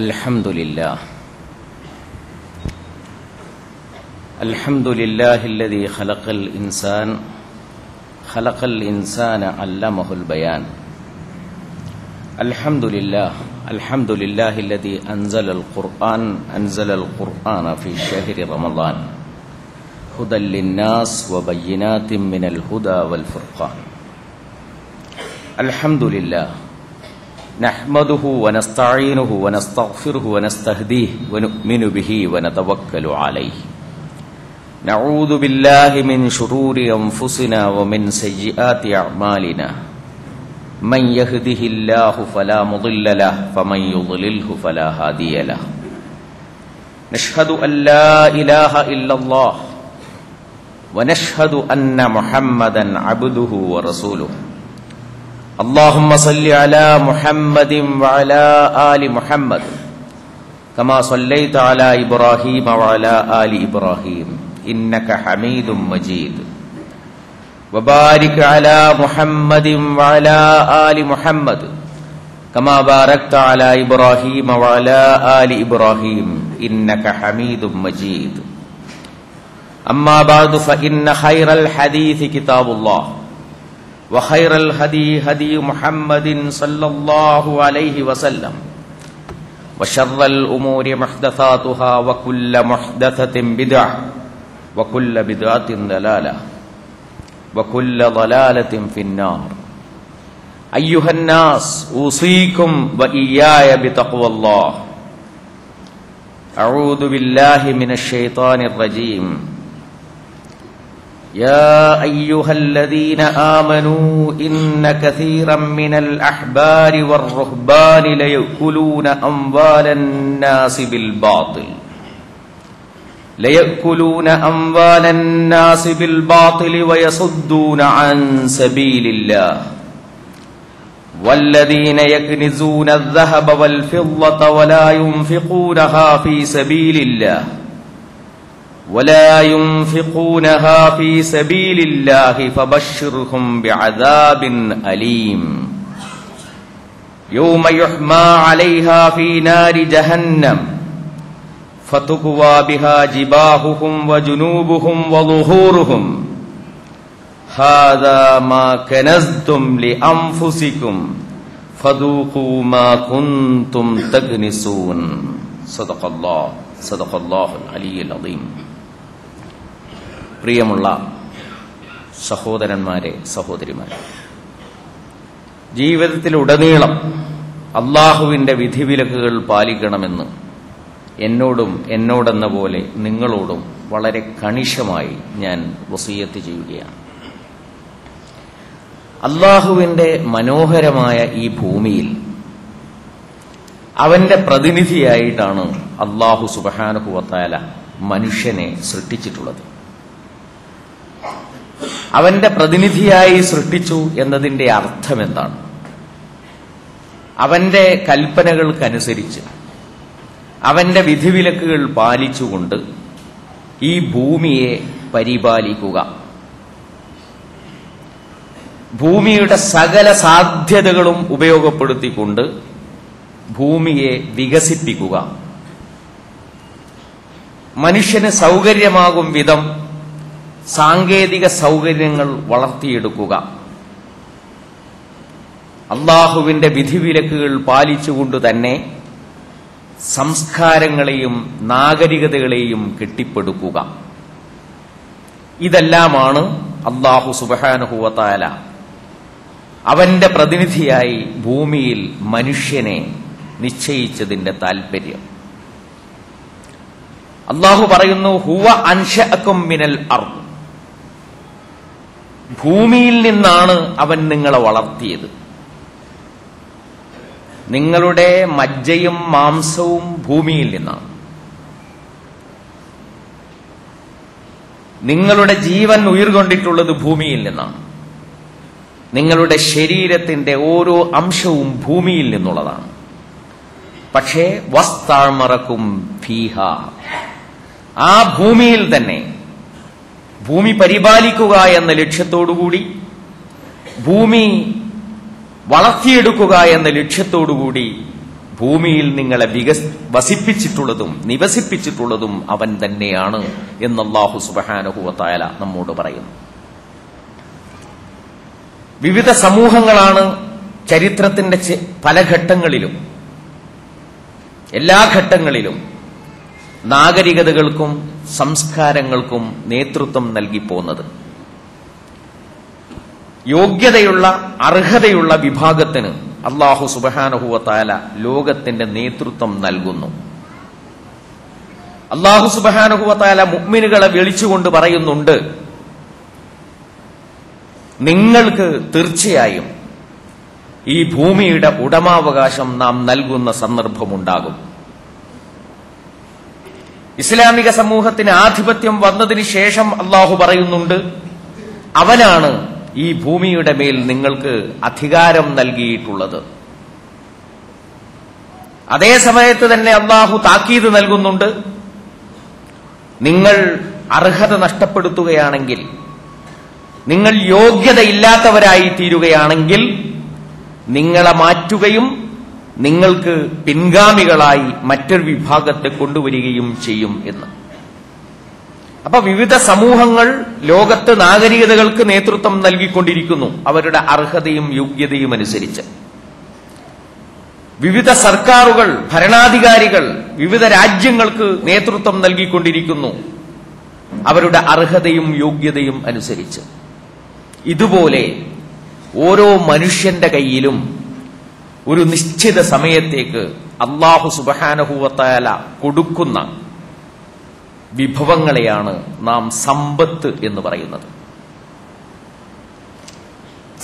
الحمد لله الذي خلق الإنسان علمه البيان. الحمد لله الذي أنزل القرآن في شهر رمضان هدى للناس وبينات من الهدى والفرقان. الحمد لله نحمده ونستعينه ونستغفره ونستهديه ونؤمن به ونتوكل عليه. نعوذ بالله من شرور أنفسنا ومن سيئات أعمالنا. من يهده الله فلا مضل له ومن يضلله فلا هادي له. نشهد أن لا إله إلا الله ونشهد أن محمدا عبده ورسوله. اللهم صل على محمد وعلى آل محمد كما صليت على إبراهيم وعلى آل إبراهيم إنك حميد مجيد. وبارك على محمد وعلى آل محمد كما باركت على إبراهيم وعلى آل إبراهيم إنك حميد مجيد. أما بعد فإن خير الحديث كتاب الله وخير الهدي هدي محمد صلى الله عليه وسلم وشر الأمور محدثاتها وكل محدثة بدعة وكل بدعة ضلالة وكل ضلالة في النار. أيها الناس أوصيكم وإياي بتقوى الله. أعوذ بالله من الشيطان الرجيم. يا أيها الذين آمنوا إن كثيرا من الأحبار والرهبان ليأكلون أموال الناس بالباطل ويصدون عن سبيل الله. والذين يكنزون الذهب والفضة ولا ينفقونها في سبيل الله فبشرهم بعذاب أليم. يوم يحمى عليها في نار جهنم فتكوى بها جباههم وجنوبهم وظهورهم هذا ما كنزتم لأنفسكم فذوقوا ما كنتم تكنزون. صدق الله العلي العظيم. പ്രിയമുള്ള സഹോദരന്മാരെ, സഹോദരിമാരെ, ജീവിതത്തിലുടനീളം അള്ളാഹുവിന്റെ വിധിവിലക്കുകൾ പാലിക്കണമെന്ന് എന്നോടെന്ന പോലെ നിങ്ങളോടും വളരെ കണിശമായി ഞാൻ വസിയത്ത് ചെയ്യുകയാണ്. അള്ളാഹുവിന്റെ മനോഹരമായ ഈ ഭൂമിയിൽ അവന്റെ പ്രതിനിധിയായിട്ടാണ് അള്ളാഹു സുബ്ഹാനഹു വ തആല മനുഷ്യനെ സൃഷ്ടിച്ചിട്ടുള്ളത്. അവന്റെ പ്രതിനിധിയായി സൃഷ്ടിച്ചു എന്നതിന്റെ അർത്ഥം എന്താണ്? അവന്റെ കൽപ്പനകൾക്കനുസരിച്ച് അവന്റെ വിധിവിലക്കുകൾ പാലിച്ചുകൊണ്ട് ഈ ഭൂമിയെ പരിപാലിക്കുക, ഭൂമിയുടെ സകല സാധ്യതകളും ഉപയോഗപ്പെടുത്തിക്കൊണ്ട് ഭൂമിയെ വികസിപ്പിക്കുക, മനുഷ്യന് സൗകര്യമാകും വിധം സാങ്കേതിക സൗകര്യങ്ങൾ വളർത്തിയെടുക്കുക, അള്ളാഹുവിന്റെ വിധിവിലക്കുകൾ പാലിച്ചുകൊണ്ട് തന്നെ സംസ്കാരങ്ങളെയും നാഗരികതകളെയും കെട്ടിപ്പടുക്കുക. ഇതെല്ലാമാണ് അല്ലാഹു സുബ്ഹാനഹു വ തആല അവന്റെ പ്രതിനിധിയായി ഭൂമിയിൽ മനുഷ്യനെ നിശ്ചയിച്ചതിന്റെ താൽപര്യം. അല്ലാഹു പറയുന്നു, ഹുവ അൻശഅകും മിനൽ അർദ്, ഭൂമിയിൽ നിന്നാണ് അവൻ നിങ്ങളെ വളർത്തിയത്. നിങ്ങളുടെ മജ്ജയും മാംസവും ഭൂമിയിൽ നിന്നാണ്. നിങ്ങളുടെ ജീവൻ ഉയിർകൊണ്ടിട്ടുള്ളത് ഭൂമിയിൽ നിന്നാണ്. നിങ്ങളുടെ ശരീരത്തിന്റെ ഓരോ അംശവും ഭൂമിയിൽ നിന്നുള്ളതാണ്. പക്ഷേ വസ്തഅമറകും ഫീഹ, ആ ഭൂമിയിൽ തന്നെ ഭൂമി പരിപാലിക്കുക എന്ന ലക്ഷ്യത്തോടുകൂടി, ഭൂമി വളർത്തിയെടുക്കുക എന്ന ലക്ഷ്യത്തോടുകൂടി ഭൂമിയിൽ നിങ്ങളെ വസിപ്പിച്ചിട്ടുള്ളതും നിവസിപ്പിച്ചിട്ടുള്ളതും അവൻ തന്നെയാണ് എന്ന് അല്ലാഹു സുബ്ഹാനഹു വ തആല നമ്മോട് പറയുന്നു. വിവിധ സമൂഹങ്ങളാണ് ചരിത്രത്തിന്റെ പല ഘട്ടങ്ങളിലും, എല്ലാ ഘട്ടങ്ങളിലും നാഗരികതകൾക്കും സംസ്കാരങ്ങൾക്കും നേതൃത്വം നൽകി പോന്നത്. യോഗ്യതയുള്ള അർഹതയുള്ള വിഭാഗത്തിന് അല്ലാഹു സുബ്ഹാനഹു വ തആല ലോകത്തിന്റെ നേതൃത്വം നൽകുന്നു. അല്ലാഹു സുബ്ഹാനഹു വ തആല മുഅ്മിനുകളെ വിളിച്ചുകൊണ്ട് പറയുന്നുണ്ട്, നിങ്ങൾക്ക് തീർച്ചയായും ഈ ഭൂമിയുടെ ഉടമാവകാശം നാം നൽകുന്ന സന്ദർഭമുണ്ടാകും. ഇസ്ലാമിക സമൂഹത്തിന് ആധിപത്യം വന്നതിന് ശേഷം അല്ലാഹു പറയുന്നുണ്ട്, അവനാണ് ഈ ഭൂമിയുടെ മേൽ നിങ്ങൾക്ക് അധികാരം നൽകിയിട്ടുള്ളത്. അതേ സമയത്ത് തന്നെ അല്ലാഹു താക്കീത് നൽകുന്നുണ്ട്, നിങ്ങൾ അർഹത നഷ്ടപ്പെടുത്തുകയാണെങ്കിൽ, നിങ്ങൾ യോഗ്യതയില്ലാത്തവരായി തീരുകയാണെങ്കിൽ നിങ്ങളെ മാറ്റുകയും നിങ്ങൾക്ക് പിൻഗാമികളായി മറ്റൊരു വിഭാഗത്തെ കൊണ്ടുവരികയും ചെയ്യും എന്ന്. അപ്പൊ വിവിധ സമൂഹങ്ങൾ ലോകത്ത് നാഗരികതകൾക്ക് നേതൃത്വം നൽകിക്കൊണ്ടിരിക്കുന്നു അവരുടെ അർഹതയും യോഗ്യതയും അനുസരിച്ച്. വിവിധ സർക്കാരുകൾ, ഭരണാധികാരികൾ വിവിധ രാജ്യങ്ങൾക്ക് നേതൃത്വം നൽകിക്കൊണ്ടിരിക്കുന്നു അവരുടെ അർഹതയും യോഗ്യതയും അനുസരിച്ച്. ഇതുപോലെ ഓരോ മനുഷ്യന്റെ കയ്യിലും ഒരു നിശ്ചിത സമയത്തേക്ക് അല്ലാഹു സുബ്ഹാനഹു വ തആല കൊടുക്കുന്ന വിഭവങ്ങളെയാണ് നാം സമ്പത്ത് എന്ന് പറയുന്നത്.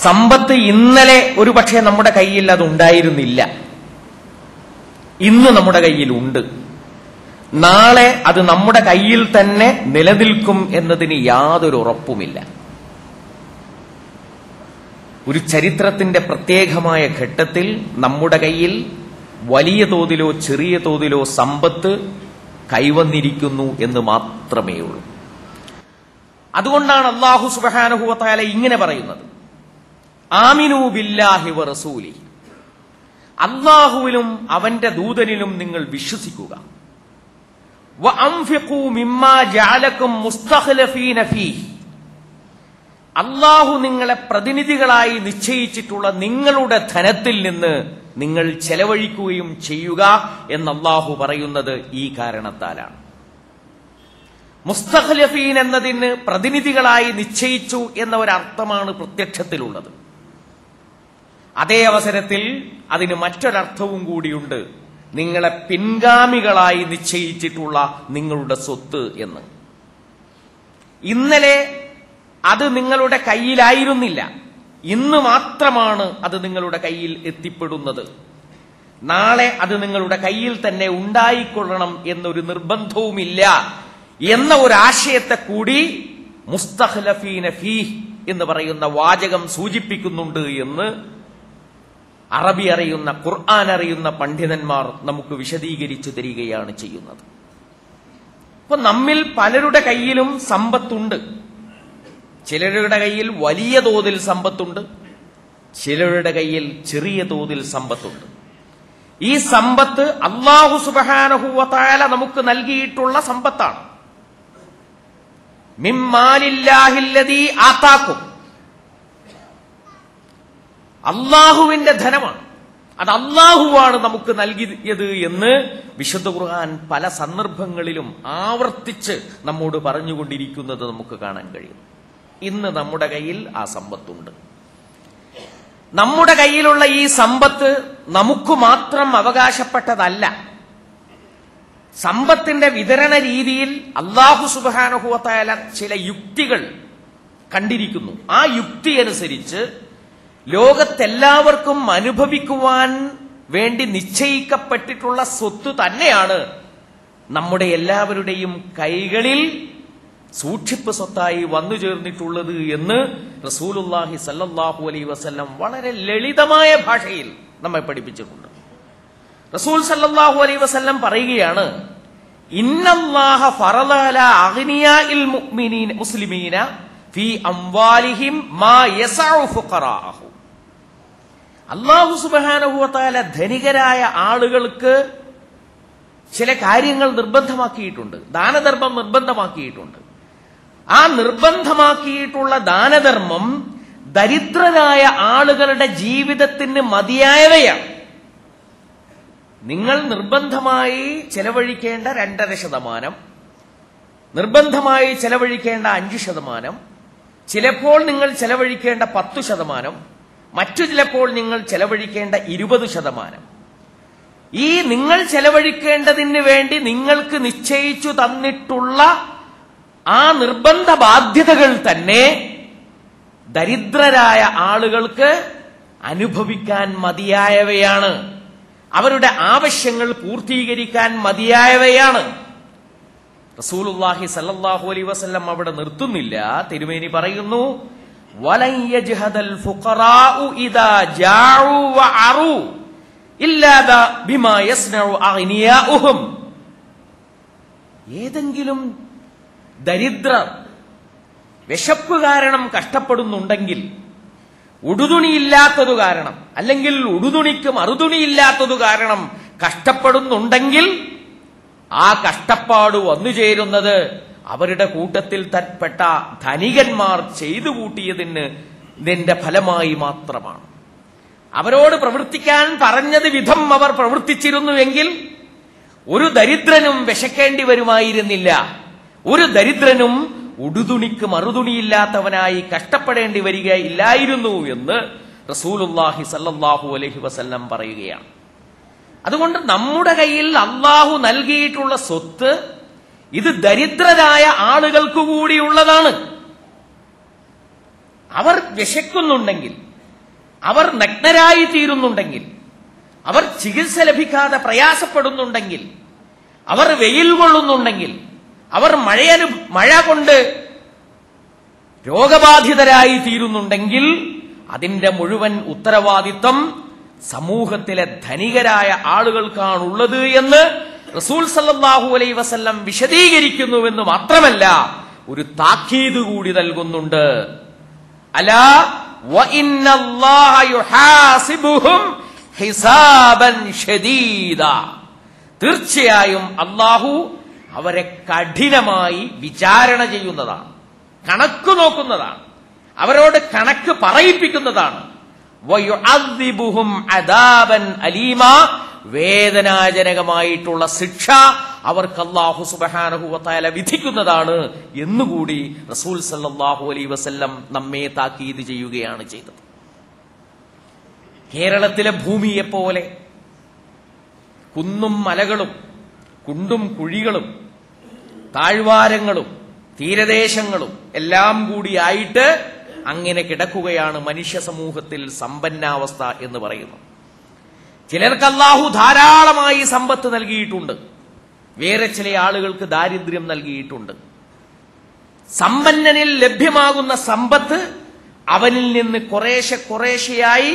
സമ്പത്ത് ഇന്നലെ ഒരുപക്ഷെ നമ്മുടെ കയ്യിൽ അതുണ്ടായിരുന്നില്ല, ഇന്ന് നമ്മുടെ കയ്യിലുണ്ട്. നാളെ അത് നമ്മുടെ കയ്യിൽ തന്നെ നിലനിൽക്കും എന്നതിന് യാതൊരു ഉറപ്പുമില്ല. ഒരു ചരിത്രത്തിന്റെ പ്രത്യേകമായ ഘട്ടത്തിൽ നമ്മുടെ കയ്യിൽ വലിയ തോതിലോ ചെറിയ തോതിലോ സമ്പത്ത് കൈവന്നിരിക്കുന്നു എന്ന് മാത്രമേ ഉള്ളൂ. അതുകൊണ്ടാണ് അല്ലാഹു സുബ്ഹാനഹു വ തആല ഇങ്ങനെ പറയുന്നത്, ആമിനൂ ബില്ലാഹി വ റസൂലി, അല്ലാഹുവിലും അവന്റെ ദൂതനിലും നിങ്ങൾ വിശ്വസിക്കുക. വ അൻഫിഖൂ മിമ്മാ ജഅലകും മുസ്തഖ്ലഫീന ഫീഹി, അല്ലാഹു നിങ്ങളെ പ്രതിനിധികളായി നിശ്ചയിച്ചിട്ടുള്ള നിങ്ങളുടെ ധനത്തിൽ നിന്ന് നിങ്ങൾ ചെലവഴിക്കുകയും ചെയ്യുക എന്ന് അല്ലാഹു പറയുന്നത് ഈ കാരണത്താലാണ്. മുസ്തഖ്ലഫീൻ എന്നതിന് പ്രതിനിധികളായി നിശ്ചയിച്ചു എന്ന ഒരർത്ഥമാണ് പ്രത്യക്ഷത്തിലുള്ളത്. അതേ അവസരത്തിൽ അതിന് മറ്റൊരർത്ഥവും കൂടിയുണ്ട്, നിങ്ങളെ പിൻഗാമികളായി നിശ്ചയിച്ചിട്ടുള്ള നിങ്ങളുടെ സ്വത്ത് എന്ന്. ഇന്നലെ അത് നിങ്ങളുടെ കയ്യിലായിരുന്നില്ല, ഇന്ന് മാത്രമാണ് അത് നിങ്ങളുടെ കയ്യിൽ എത്തിപ്പെടുന്നത്. നാളെ അത് നിങ്ങളുടെ കയ്യിൽ തന്നെ ഉണ്ടായിക്കൊള്ളണം എന്നൊരു നിർബന്ധവുമില്ല എന്ന ഒരാശയത്തെ കൂടി മുസ്തഖ്ലഫീന ഫീഹ് എന്ന് പറയുന്ന വാചകം സൂചിപ്പിക്കുന്നുണ്ട് എന്ന് അറബി അറിയുന്ന, ഖുർആൻ അറിയുന്ന പണ്ഡിതന്മാർ നമുക്ക് വിശദീകരിച്ചു തരികയാണ് ചെയ്യുന്നത്. അപ്പൊ നമ്മിൽ പലരുടെ കയ്യിലും സമ്പത്തുണ്ട്. ചിലരുടെ കയ്യിൽ വലിയ തോതിൽ സമ്പത്തുണ്ട്, ചിലരുടെ കയ്യിൽ ചെറിയ തോതിൽ സമ്പത്തുണ്ട്. ഈ സമ്പത്ത് അല്ലാഹു സുബ്ഹാനഹു വ തആല നമുക്ക് നൽകിയിട്ടുള്ള സമ്പത്താണ്. മിമ്മാലില്ലാഹില്ലദീ ആതാക്കും, അല്ലാഹുവിന്റെ ധനമാണ്, അത് അല്ലാഹുവാണ് നമുക്ക് നൽകിയത് എന്ന് വിശുദ്ധ ഖുർആൻ പല സന്ദർഭങ്ങളിലും ആവർത്തിച്ച് നമ്മോട് പറഞ്ഞുകൊണ്ടിരിക്കുന്നത് നമുക്ക് കാണാൻ കഴിയും. ഇന്ന് നമ്മുടെ കയ്യിൽ ആ സമ്പത്തുണ്ട്. നമ്മുടെ കയ്യിലുള്ള ഈ സമ്പത്ത് നമുക്ക് മാത്രം അവകാശപ്പെട്ടതല്ല. സമ്പത്തിന്റെ വിതരണ രീതിയിൽ അല്ലാഹു സുബ്ഹാനഹു വ തആല ചില യുക്തികൾ കണ്ടിരിക്കുന്നു. ആ യുക്തി അനുസരിച്ച് ലോകത്തെല്ലാവർക്കും അനുഭവിക്കുവാൻ വേണ്ടി നിശ്ചയിക്കപ്പെട്ടിട്ടുള്ള സ്വത്ത് തന്നെയാണ് നമ്മുടെ എല്ലാവരുടെയും കൈകളിൽ സൂക്ഷിപ്പ് സ്വത്തായി വന്നു ചേർന്നിട്ടുള്ളത് എന്ന് റസൂലുള്ളാഹി സല്ലല്ലാഹു അലൈഹി വസല്ലം വളരെ ലളിതമായ ഭാഷയിൽ നമ്മെ പഠിപ്പിച്ചിട്ടുണ്ട്. റസൂൽ സല്ലല്ലാഹു അലൈഹി വസല്ലം പറയുകയാണ്, ഇന്നല്ലാഹ ഫറള അലാ അഗ്നിയാഇൽ മുഅ്മിനീന മുസ്ലിമീന ഫീ അംവാലിഹിം മാ യസഉ ഫുഖറാഅഹു. അല്ലാഹു സുബ്ഹാനഹു വ തആല ധനികരായ ആളുകൾക്ക് ചില കാര്യങ്ങൾ നിർബന്ധമാക്കിയിട്ടുണ്ട്, ദാനധർമ്മം നിർബന്ധമാക്കിയിട്ടുണ്ട്. ആ നിർബന്ധമാക്കിയിട്ടുള്ള ദാനധർമ്മം ദരിദ്രരായ ആളുകളുടെ ജീവിതത്തിന് മതിയായവയാണ്. നിങ്ങൾ നിർബന്ധമായി ചെലവഴിക്കേണ്ട 2.5%, നിർബന്ധമായി ചെലവഴിക്കേണ്ട 5%, ചിലപ്പോൾ നിങ്ങൾ ചെലവഴിക്കേണ്ട 10%, മറ്റു ചിലപ്പോൾ നിങ്ങൾ ചെലവഴിക്കേണ്ട 20%. ഈ നിങ്ങൾ ചെലവഴിക്കേണ്ടതിന് വേണ്ടി നിങ്ങൾക്ക് നിശ്ചയിച്ചു തന്നിട്ടുള്ള ആ നിർബന്ധ ബാധ്യതകൾ തന്നെ ദരിദ്രരായ ആളുകൾക്ക് അനുഭവിക്കാൻ മതിയായവയാണ്, അവരുടെ ആവശ്യങ്ങൾ പൂർത്തീകരിക്കാൻ മതിയായവയാണ്. റസൂലുള്ളാഹി സല്ലല്ലാഹു അലൈഹി വസല്ലം അവിടെ നിർത്തുന്നില്ല. തിരുമേനി പറയുന്നു, വലൻ യജ്ഹദൽ ഫുഖറാഉ ഇദാ ജാഉ വഅറു ഇല്ലാ ബിമാ യസ്നഉ അഗ്നിയാഉഹും. ഏതെങ്കിലും ദരിദ്രർ വിശപ്പ് കാരണം കഷ്ടപ്പെടുന്നുണ്ടെങ്കിൽ, ഉടുതുണിയില്ലാത്തതു കാരണം, അല്ലെങ്കിൽ ഉടുതുണിക്ക് മറുതുണിയില്ലാത്തതു കാരണം കഷ്ടപ്പെടുന്നുണ്ടെങ്കിൽ, ആ കഷ്ടപ്പാട് വന്നു ചേരുന്നത് അവരുടെ കൂട്ടത്തിൽ തൽപ്പെട്ട ധനികന്മാർ ചെയ്തു കൂട്ടിയതിന്റെ ഫലമായി മാത്രമാണ്. അവരോട് പ്രവർത്തിക്കാൻ പറഞ്ഞത് വിധം അവർ പ്രവർത്തിച്ചിരുന്നുവെങ്കിൽ ഒരു ദരിദ്രനും വിശക്കേണ്ടി വരുമായിരുന്നില്ല, ഒരു ദരിദ്രനും ഉടുതുണിക്ക് മറുതുണിയില്ലാത്തവനായി കഷ്ടപ്പെടേണ്ടി വരികയില്ലായിരുന്നു എന്ന് റസൂലുള്ളാഹി സല്ലല്ലാഹു അലൈഹി വസല്ലം പറയുകയാണ്. അതുകൊണ്ട് നമ്മുടെ കയ്യിൽ അള്ളാഹു നൽകിയിട്ടുള്ള സ്വത്ത് ഇത് ദരിദ്രരായ ആളുകൾക്ക് കൂടിയുള്ളതാണ്. അവർ വിശക്കുന്നുണ്ടെങ്കിൽ, അവർ നഗ്നരായി തീരുന്നുണ്ടെങ്കിൽ, അവർ ചികിത്സ ലഭിക്കാതെ പ്രയാസപ്പെടുന്നുണ്ടെങ്കിൽ, അവർ വെയിൽ കൊള്ളുന്നുണ്ടെങ്കിൽ, അവർ മഴ കൊണ്ട് രോഗബാധിതരായി തീരുന്നുണ്ടെങ്കിൽ അതിന്റെ മുഴുവൻ ഉത്തരവാദിത്വം സമൂഹത്തിലെ ധനികരായ ആളുകൾക്കാണുള്ളത് എന്ന് റസൂൽ സല്ലല്ലാഹു അലൈഹി വസല്ലം വിശദീകരിക്കുന്നുവെന്ന് മാത്രമല്ല, ഒരു താക്കീത് കൂടി നൽകുന്നുണ്ട്. അലാ വഇന്നല്ലാഹ യുഹാസിബുഹും ഹിസാബൻ ശദീദാ. തീർച്ചയായും അല്ലാഹു അവരെ കഠിനമായി വിചാരണ ചെയ്യുന്നതാണ്, കണക്ക് നോക്കുന്നതാണ്, അവരോട് കണക്ക് പറയിപ്പിക്കുന്നതാണ്. വയുഅദ്ദിബുഹും അദാബൻ അലീമാ. വേദനാജനകമായിട്ടുള്ള ശിക്ഷ അവർക്ക് അല്ലാഹു സുബ്ഹാനഹു വ തആല വിധിക്കുന്നതാണ് എന്നുകൂടി റസൂൽ സല്ലല്ലാഹു അലൈഹി വസല്ലം നമ്മെ താക്കീത് ചെയ്യുകയാണ് ചെയ്തത്. കേരളത്തിലെ ഭൂമിയെപ്പോലെ കുന്നും മലകളും കുണ്ടും കുഴികളും താഴ്വാരങ്ങളും തീരദേശങ്ങളും എല്ലാം കൂടിയായിട്ട് അങ്ങനെ കിടക്കുകയാണ് മനുഷ്യ സമൂഹത്തിൽ സമ്പന്നാവസ്ഥ എന്ന് പറയുന്നു. ചിലർക്ക് അല്ലാഹു ധാരാളമായി സമ്പത്ത് നൽകിയിട്ടുണ്ട്, വേറെ ചില ആളുകൾക്ക് ദാരിദ്ര്യം നൽകിയിട്ടുണ്ട്. സമ്പന്നനിൽ ലഭ്യമാകുന്ന സമ്പത്ത് അവനിൽ നിന്ന് കുറേശ്ശെയായി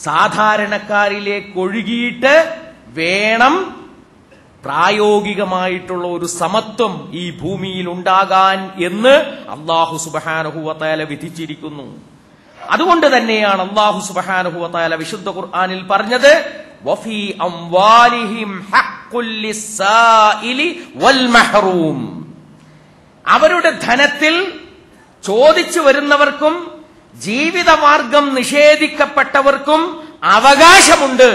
സാധാരണക്കാരിലേക്ക് ഒഴുകിയിട്ട് വേണം പ്രായോഗികമായിട്ടുള്ള ഒരു സമത്വം ഈ ഭൂമിയിൽ ഉണ്ടാകാൻ എന്ന് അല്ലാഹു സുബ്ഹാനഹു വ തആല വിധിച്ചിരിക്കുന്നു. അതുകൊണ്ട് തന്നെയാണ് അല്ലാഹു സുബ്ഹാനഹു വ തആല വിശുദ്ധ ഖുർആനിൽ പറഞ്ഞത്, വഫീ അംവാലിഹിം ഹഖ്ഖുൽ ലിസ്സായിലി വൽ മഹ്റൂം. അവരുടെ ധനത്തിൽ ചോദിച്ചു വരുന്നവർക്കും ജീവിതമാർഗം നിഷേധിക്കപ്പെട്ടവർക്കും അവകാശമുണ്ട്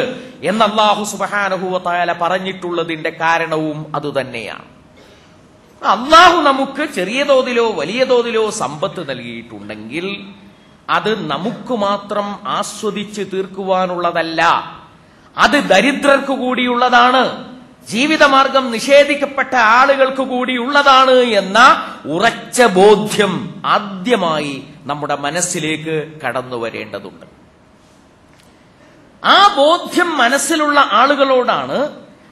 എന്ന് അല്ലാഹു സുബ്ഹാനഹു വ തആല പറഞ്ഞിട്ടുള്ളതിന്റെ കാരണവും അതുതന്നെയാണ്. അല്ലാഹു നമുക്ക് ചെറിയ തോതിലോ വലിയ തോതിലോ സമ്പത്ത് നൽകിയിട്ടുണ്ടെങ്കിൽ അത് നമുക്ക് മാത്രം ആസ്വദിച്ച് തീർക്കുവാനുള്ളതല്ല, അത് ദരിദ്രർക്ക് കൂടിയുള്ളതാണ്, ജീവിതമാർഗം നിഷേധിക്കപ്പെട്ട ആളുകൾക്ക് കൂടിയുള്ളതാണ് എന്ന ഉറച്ച ബോധ്യം ആദ്യമായി നമ്മുടെ മനസ്സിലേക്ക് കടന്നു വരേണ്ടതുണ്ട്. ആ ബോധ്യം മനസ്സിലുള്ള ആളുകളോടാണ്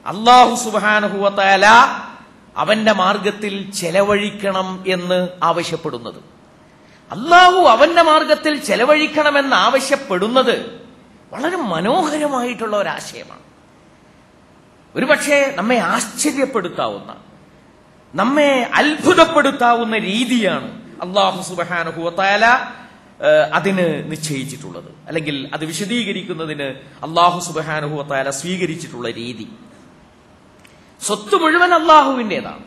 അല്ലാഹു സുബ്ഹാനഹു വ തആല അവന്റെ മാർഗത്തിൽ ചെലവഴിക്കണം എന്ന് ആവശ്യപ്പെടുന്നത്. അല്ലാഹു അവന്റെ മാർഗത്തിൽ ചെലവഴിക്കണമെന്ന് ആവശ്യപ്പെടുന്നത് വളരെ മനോഹരമായിട്ടുള്ള ഒരാശയമാണ്. ഒരുപക്ഷെ നമ്മെ ആശ്ചര്യപ്പെടുത്താവുന്ന, നമ്മെ അത്ഭുതപ്പെടുത്താവുന്ന രീതിയാണ് അല്ലാഹു സുബ്ഹാനഹു വ തആല അതിന് നിശ്ചയിച്ചിട്ടുള്ളത്, അല്ലെങ്കിൽ അത് വിശദീകരിക്കുന്നതിന് അല്ലാഹു സുബ്ഹാനഹു വ തആല സ്വീകരിച്ചിട്ടുള്ള രീതി. സ്വത്ത് മുഴുവൻ അല്ലാഹുവിൻ്റെതാണ്,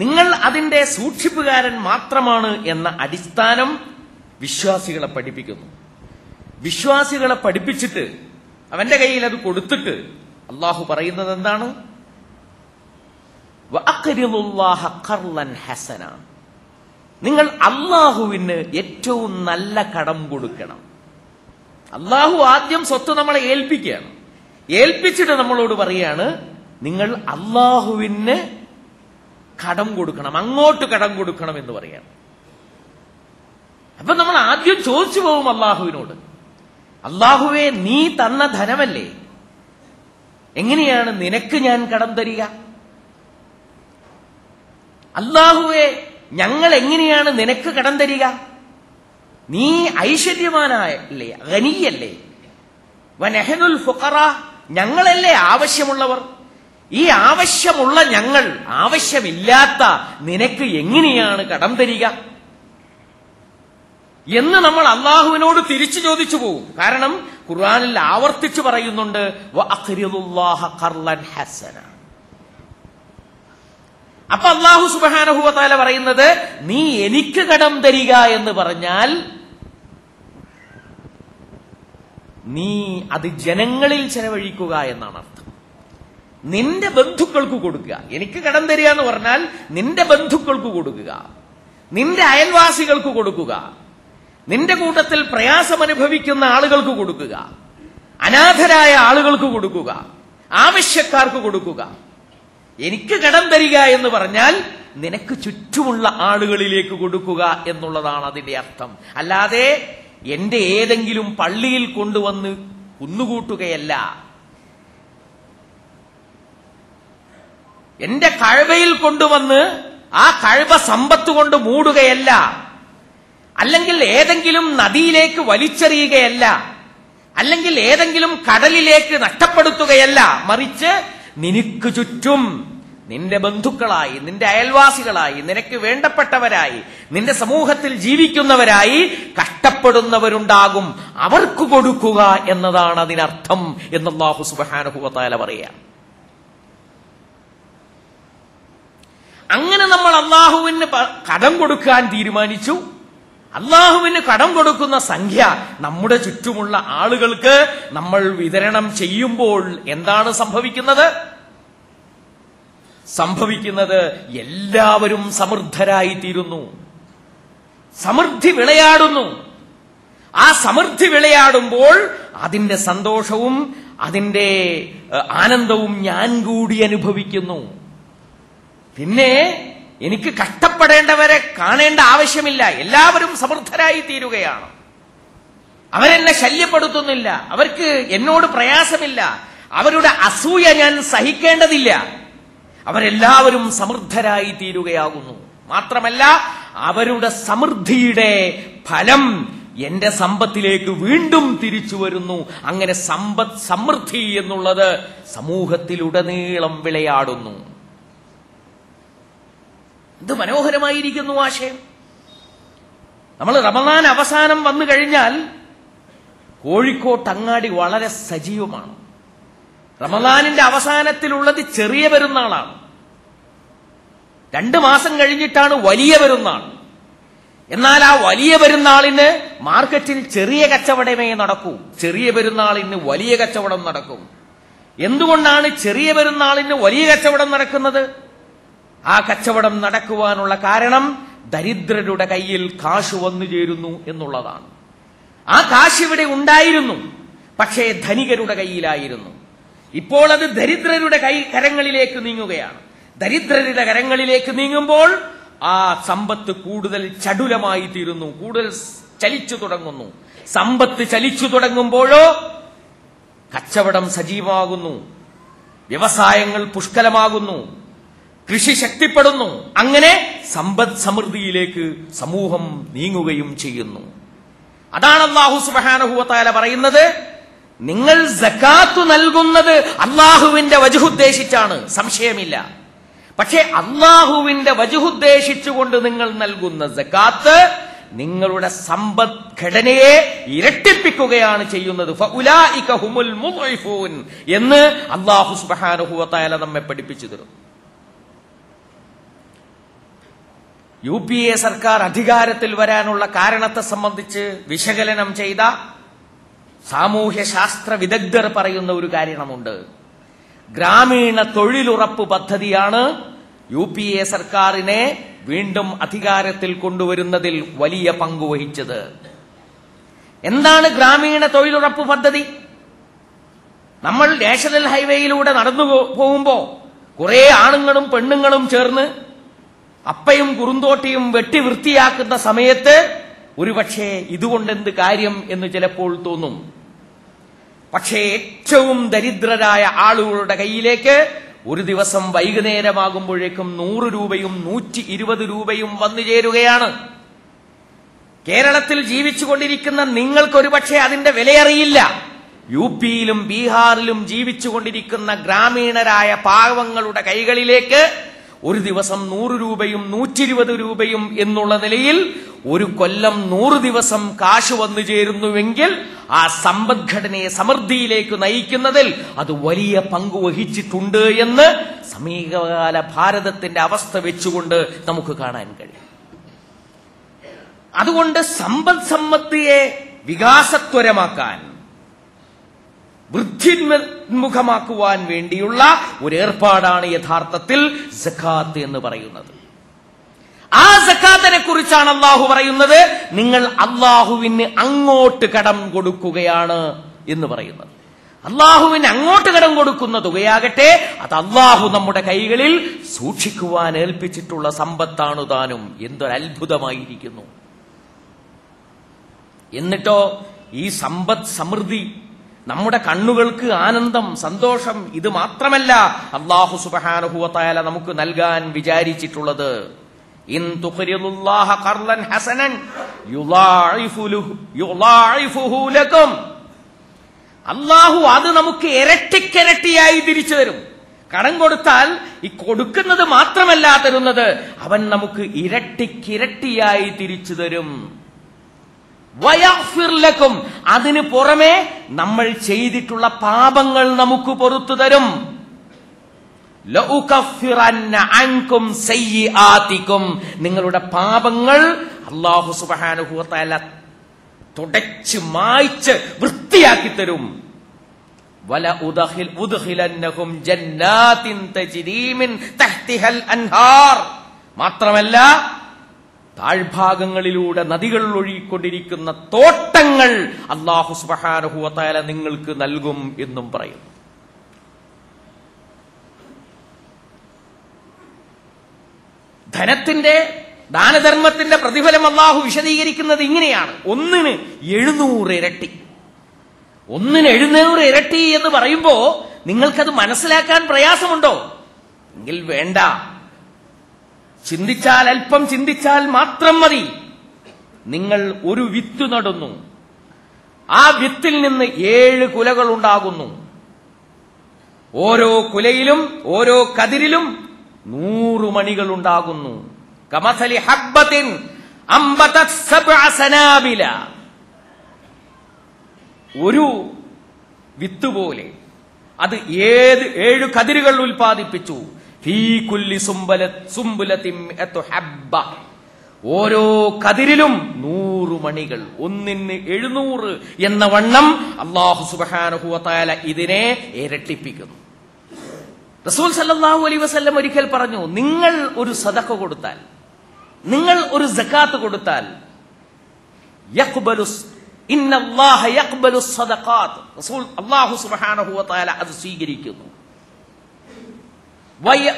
നിങ്ങൾ അതിന്റെ സൂക്ഷിപ്പുകാരൻ മാത്രമാണ് എന്ന അടിസ്ഥാനം വിശ്വാസികളെ പഠിപ്പിക്കുന്നു. വിശ്വാസികളെ പഠിപ്പിച്ചിട്ട് അവന്റെ കയ്യിൽ അത് കൊടുത്തിട്ട് അല്ലാഹു പറയുന്നത് എന്താണ്? വഅഖ്രിദുല്ലാഹ ഖർളൻ ഹസന, നിങ്ങൾ അല്ലാഹുവിന് ഏറ്റവും നല്ല കടം കൊടുക്കണം. അല്ലാഹു ആദ്യം സ്വത്ത് നമ്മളെ ഏൽപ്പിക്കുകയാണ്. ഏൽപ്പിച്ചിട്ട് നമ്മളോട് പറയാണ്, നിങ്ങൾ അല്ലാഹുവിന് കടം കൊടുക്കണം, അങ്ങോട്ട് കടം കൊടുക്കണം എന്ന് പറയാണ്. അപ്പൊ നമ്മൾ ആദ്യം ചോദിച്ചു പോകും അല്ലാഹുവിനോട്, അല്ലാഹുവേ, നീ തന്ന ധനമല്ലേ, എങ്ങനെയാണ് നിനക്ക് ഞാൻ കടം തരിക? അല്ലാഹുവേ, ഞങ്ങൾ എങ്ങനെയാണ് നിനക്ക് കടം തരിക? നീ ഐശ്വര്യവാനല്ലേ, ഗനിയല്ലേ. വനഹ്നുൽ ഫുഖറ, ഞങ്ങളല്ലേ ആവശ്യമുള്ളവർ. ഈ ആവശ്യമുള്ള ഞങ്ങൾ ആവശ്യമില്ലാത്ത നിനക്ക് എങ്ങനെയാണ് കടം തരിക എന്ന് നമ്മൾ അള്ളാഹുവിനോട് തിരിച്ചു ചോദിച്ചു പോകും. കാരണം ഖുർആനിൽ ആവർത്തിച്ചു പറയുന്നുണ്ട്, വഅഖ്രിദുല്ലാഹ ഖർളൻ ഹസന. അപ്പൊ അല്ലാഹു സുബ്ഹാനഹു വ തആല പറയുന്നത്, നീ എനിക്ക് കടം തരിക എന്ന് പറഞ്ഞാൽ നീ അത് ജനങ്ങളിൽ ചെലവഴിക്കുക എന്നാണ് അർത്ഥം. നിന്റെ ബന്ധുക്കൾക്ക് കൊടുക്കുക. എനിക്ക് കടം തരിക എന്ന് പറഞ്ഞാൽ നിന്റെ ബന്ധുക്കൾക്ക് കൊടുക്കുക, നിന്റെ അയൽവാസികൾക്ക് കൊടുക്കുക, നിന്റെ കൂട്ടത്തിൽ പ്രയാസമനുഭവിക്കുന്ന ആളുകൾക്ക് കൊടുക്കുക, അനാഥരായ ആളുകൾക്ക് കൊടുക്കുക, ആവശ്യക്കാർക്ക് കൊടുക്കുക. എനിക്ക് കടം തരിക എന്ന് പറഞ്ഞാൽ നിനക്ക് ചുറ്റുമുള്ള ആളുകളിലേക്ക് കൊടുക്കുക എന്നുള്ളതാണ് അതിന്റെ അർത്ഥം. അല്ലാതെ എന്റെ ഏതെങ്കിലും പള്ളിയിൽ കൊണ്ടുവന്ന് കുന്നുകൂട്ടുകയല്ല, എന്റെ കഅബയിൽ കൊണ്ടുവന്ന് ആ കഅബ സമ്പത്ത് കൊണ്ട് മൂടുകയല്ല, അല്ലെങ്കിൽ ഏതെങ്കിലും നദിയിലേക്ക് വലിച്ചെറിയുകയല്ല, അല്ലെങ്കിൽ ഏതെങ്കിലും കടലിലേക്ക് നഷ്ടപ്പെടുത്തുകയല്ല. മറിച്ച് നിനക്ക് ചുറ്റും നിന്റെ ബന്ധുക്കളായി, നിന്റെ അയൽവാസികളായി, നിനക്ക് വേണ്ടപ്പെട്ടവരായി, നിന്റെ സമൂഹത്തിൽ ജീവിക്കുന്നവരായി കഷ്ടപ്പെടുന്നവരുണ്ടാകും, അവർക്ക് കൊടുക്കുക എന്നതാണ് അതിനർത്ഥം എന്ന് അല്ലാഹു സുബ്ഹാനഹു വ തആല പറയാം. അങ്ങനെ നമ്മൾ അല്ലാഹുവിന് കടം കൊടുക്കാൻ തീരുമാനിച്ചു. അല്ലാഹുവിന് കടം കൊടുക്കുന്ന സംഖ്യ നമ്മുടെ ചുറ്റുമുള്ള ആളുകൾക്ക് നമ്മൾ വിതരണം ചെയ്യുമ്പോൾ എന്താണ് സംഭവിക്കുന്നത്? എല്ലാവരും സമൃദ്ധരായി തീരുന്നു, സമൃദ്ധി വിളയാടുന്നു. ആ സമൃദ്ധി വിളയാടുമ്പോൾ അതിന്റെ സന്തോഷവും അതിന്റെ ആനന്ദവും ഞാൻ കൂടി അനുഭവിക്കുന്നു. പിന്നെ എനിക്ക് കഷ്ടപ്പെടേണ്ടവരെ കാണേണ്ട ആവശ്യമില്ല, എല്ലാവരും സമൃദ്ധരായി തീരുകയാണ്. അവരെന്നെ ശല്യപ്പെടുത്തുന്നില്ല, അവർക്ക് എന്നോട് പ്രയാസമില്ല, അവരുടെ അസൂയ ഞാൻ സഹിക്കേണ്ടതില്ല. അവരെല്ലാവരും സമൃദ്ധരായി തീരുകയാകുന്നു. മാത്രമല്ല അവരുടെ സമൃദ്ധിയുടെ ഫലം എന്റെ സമ്പത്തിലേക്ക് വീണ്ടും തിരിച്ചു വരുന്നു. അങ്ങനെ സമൃദ്ധി എന്നുള്ളത് സമൂഹത്തിലുടനീളം വിളയാടുന്നു. ഇത് മനോഹരമായിരിക്കുന്നു ആശയം. നമ്മൾ റമദാൻ അവസാനം വന്നു കഴിഞ്ഞാൽ കോഴിക്കോട്ട് അങ്ങാടി വളരെ സജീവമാണ്. റമദാനിന്റെ അവസാനത്തിലുള്ളത് ചെറിയ പെരുന്നാളാണ്. 2 മാസം കഴിഞ്ഞിട്ടാണ് വലിയ പെരുന്നാൾ. എന്നാൽ ആ വലിയ പെരുന്നാളിന് മാർക്കറ്റിൽ ചെറിയ കച്ചവടമേ നടക്കൂ, ചെറിയ പെരുന്നാളിന് വലിയ കച്ചവടം നടക്കും. എന്തുകൊണ്ടാണ് ചെറിയ പെരുന്നാളിന് വലിയ കച്ചവടം നടക്കുന്നത്? ആ കച്ചവടം നടക്കുവാനുള്ള കാരണം ദരിദ്രരുടെ കയ്യിൽ കാശ് വന്നു ചേരുന്നു എന്നുള്ളതാണ്. ആ കാശ് ഇവിടെ ഉണ്ടായിരുന്നു, പക്ഷേ ധനികരുടെ കയ്യിലായിരുന്നു. ഇപ്പോൾ അത് ദരിദ്രരുടെ കരങ്ങളിലേക്ക് നീങ്ങുകയാണ്. ദരിദ്രരുടെ കരങ്ങളിലേക്ക് നീങ്ങുമ്പോൾ ആ സമ്പത്ത് കൂടുതൽ ചടുലമായി തീരുന്നു, കൂടുതൽ ചലിച്ചു തുടങ്ങുന്നു. സമ്പത്ത് ചലിച്ചു തുടങ്ങുമ്പോഴോ കച്ചവടം സജീവമാകുന്നു, വ്യവസായങ്ങൾ പുഷ്കലമാകുന്നു, കൃഷി ശക്തിപ്പെടുന്നു. അങ്ങനെ സമ്പദ് സമൃദ്ധിയിലേക്ക് സമൂഹം നീങ്ങുകയും ചെയ്യുന്നു. അതാണ് അല്ലാഹു സുബ്ഹാനഹു വ തആല പറയുന്നത്, നിങ്ങൾ സകാത്ത് നൽകുന്നത് അല്ലാഹുവിന്റെ വജ്ഹുദ്ദേശിച്ചാണ്, സംശയമില്ല. പക്ഷേ അല്ലാഹുവിന്റെ വജ്ഹുദ്ദേശിച്ചുകൊണ്ട് നിങ്ങൾ നൽകുന്ന സകാത്ത് നിങ്ങളുടെ സമ്പദ്ഘടനയെ ഇരട്ടിപ്പിക്കുകയാണ് ചെയ്യുന്നത്. ഫഉലൈക ഹുമുൽ മുദ്ഇഫൂൻ എന്ന് അല്ലാഹു സുബ്ഹാനഹു വ തആല നമ്മെ പഠിപ്പിച്ചു തരും. UPA സർക്കാർ അധികാരത്തിൽ വരാനുള്ള കാരണത്തെ സംബന്ധിച്ച് വിശകലനം ചെയ്ത സാമൂഹ്യ ശാസ്ത്ര വിദഗ്ധർ പറയുന്ന ഒരു കാര്യമുണ്ട്. ഗ്രാമീണ തൊഴിലുറപ്പ് പദ്ധതിയാണ് UPA സർക്കാരിനെ വീണ്ടും അധികാരത്തിൽ കൊണ്ടുവരുന്നതിൽ വലിയ പങ്കുവഹിച്ചത്. എന്താണ് ഗ്രാമീണ തൊഴിലുറപ്പ് പദ്ധതി? നമ്മൾ നാഷണൽ ഹൈവേയിലൂടെ നടന്നു പോകുമ്പോ കുറെ ആണുങ്ങളും പെണ്ണുങ്ങളും ചേർന്ന് അപ്പയും കുറുന്തോട്ടിയും വെട്ടി വൃത്തിയാക്കുന്ന സമയത്ത് ഒരുപക്ഷെ ഇതുകൊണ്ടെന്ത് കാര്യം എന്ന് ചിലപ്പോൾ തോന്നും. പക്ഷേ ഏറ്റവും ദരിദ്രരായ ആളുകളുടെ കയ്യിലേക്ക് ഒരു ദിവസം വൈകുന്നേരമാകുമ്പോഴേക്കും 100 രൂപയും 120 രൂപയും വന്നു ചേരുകയാണ്. കേരളത്തിൽ ജീവിച്ചുകൊണ്ടിരിക്കുന്ന നിങ്ങൾക്കൊരുപക്ഷെ അതിന്റെ വിലയറിയില്ല. UPയിലും ബീഹാറിലും ജീവിച്ചുകൊണ്ടിരിക്കുന്ന ഗ്രാമീണരായ പാവങ്ങളുടെ കൈകളിലേക്ക് ഒരു ദിവസം 100 രൂപയും 120 രൂപയും എന്നുള്ള നിലയിൽ ഒരു കൊല്ലം 100 ദിവസം കാശ് വന്നു ചേരുന്നുവെങ്കിൽ ആ സമ്പദ്ഘടനയെ സമൃദ്ധിയിലേക്ക് നയിക്കുന്നതിൽ അത് വലിയ പങ്ക് വഹിച്ചിട്ടുണ്ട് എന്ന് സമീപകാല ഭാരതത്തിന്റെ അവസ്ഥ വെച്ചുകൊണ്ട് നമുക്ക് കാണാൻ കഴിയും. അതുകൊണ്ട് സമ്പദ് സമൃദ്ധിയെ വികാസത്വരമാക്കാൻ, വൃദ്ധിമുഖമാക്കുവാൻ വേണ്ടിയുള്ള ഒരു ഏർപ്പാടാണ് യഥാർത്ഥത്തിൽ സക്കാത്ത് എന്ന് പറയുന്നത്. ആ സക്കാത്തിനെ കുറിച്ചാണ് അള്ളാഹു പറയുന്നത്, നിങ്ങൾ അള്ളാഹുവിന് അങ്ങോട്ട് കടം കൊടുക്കുകയാണ് എന്ന് പറയുന്നത്. അള്ളാഹുവിന് അങ്ങോട്ട് കടം കൊടുക്കുന്ന തുകയാകട്ടെ അത് അള്ളാഹു നമ്മുടെ കൈകളിൽ സൂക്ഷിക്കുവാൻ ഏൽപ്പിച്ചിട്ടുള്ള സമ്പത്താണ് താനും. എന്തൊരത്ഭുതമായിരിക്കുന്നു! എന്നിട്ടോ ഈ സമ്പദ് സമൃദ്ധി നമ്മുടെ കണ്ണുകൾക്ക് ആനന്ദം, സന്തോഷം ഇത് മാത്രമല്ല അല്ലാഹു സുബ്ഹാനഹു വ തആല നമുക്ക് നൽകാൻ വിചാരിച്ചിട്ടുള്ളത്. ഇൻ തുഖ്രിദുല്ലാഹ ഖർളൻ ഹസനൻ യുളാഇഫുഹു ലക്കും. അല്ലാഹു അത് നമുക്ക് ഇരട്ടിക്കിരട്ടിയായി തിരിച്ചു തരും. കടം കൊടുത്താൽ ഈ കൊടുക്കുന്നത് മാത്രമല്ല തരുന്നത്, അവൻ നമുക്ക് ഇരട്ടിക്കിരട്ടിയായി തിരിച്ചു തരും. വയഗ്ഫിർ ലക്കും, അതിനു പുറമെ നമ്മൾ ചെയ്തിട്ടുള്ള പാപങ്ങൾ നമുക്ക് പൊറുത്തു തരും. ലഉകഫിറന്ന അൻകും സയ്യിആതികും, നിങ്ങളുടെ പാപങ്ങൾ അല്ലാഹു സുബ്ഹാനഹു വ തആല തുടച്ച് മായ്ച്ച് വൃത്തിയാക്കി തരും. വല ഉദ്ഖിലന്നഹും ജന്നാത്തിൻ തജ്രീ മിൻ തഹ്തിഹൽ അൻഹാർ, മാത്രമല്ല താഴ്ഭാഗങ്ങളിലൂടെ നദികൾ ഒഴുകിക്കൊണ്ടിരിക്കുന്ന തോട്ടങ്ങൾ അല്ലാഹു സുബ്ഹാനഹു വ തആല നിങ്ങൾക്ക് നൽകും എന്നും പറയുന്നു. ധനത്തിന്റെ, ദാനധർമ്മത്തിന്റെ പ്രതിഫലം അല്ലാഹു വിശദീകരിക്കുന്നത് ഇങ്ങനെയാണ്: ഒന്നിന് 700 ഇരട്ടി. ഒന്നിന് 700 ഇരട്ടി എന്ന് പറയുമ്പോ നിങ്ങൾക്കത് മനസ്സിലാക്കാൻ പ്രയാസമുണ്ടോ? എങ്കിൽ വേണ്ട, ചിന്തിച്ചാൽ, അല്പം ചിന്തിച്ചാൽ മാത്രം മതി. നിങ്ങൾ ഒരു വിത്ത് നടുന്നു, ആ വിത്തിൽ നിന്ന് 7 കുലകൾ ഉണ്ടാകുന്നു. ഓരോ കുലയിലും ഓരോ കതിരിലും 100 മണികൾ ഉണ്ടാകുന്നു. കമസലി ഹബ്ബത്തിൻ അംബതത് സബ്അ സനാബില, ഒരു വിത്ത് പോലെ അത് 7 കതിരുകൾ ഉൽപ്പാദിപ്പിച്ചു. ഫീ കുല്ലി സുംബലത്തിൻ മിഅതു ഹബ്ബ, ഓരോ കതിരിലും 100 മണികൾ, ഒന്നിന് 700 എന്ന വണ്ണം അല്ലാഹു സുബ്ഹാനഹു വ തആല ഇതിനെ ഇരട്ടിപ്പിക്കുന്നു. റസൂൽ സല്ലല്ലാഹു അലൈഹി വസല്ലം ഒരിക്കൽ പറഞ്ഞു, നിങ്ങൾ ഒരു സദഖ കൊടുത്താൽ, നിങ്ങൾ ഒരു സകാത്ത് കൊടുത്താൽ, ഇന്നല്ലാഹ യഖ്ബലു സദഖാത്ത്, റസൂൽ അല്ലാഹു സുബ്ഹാനഹു വ തആല അത് സ്വീകരിക്കുന്നു.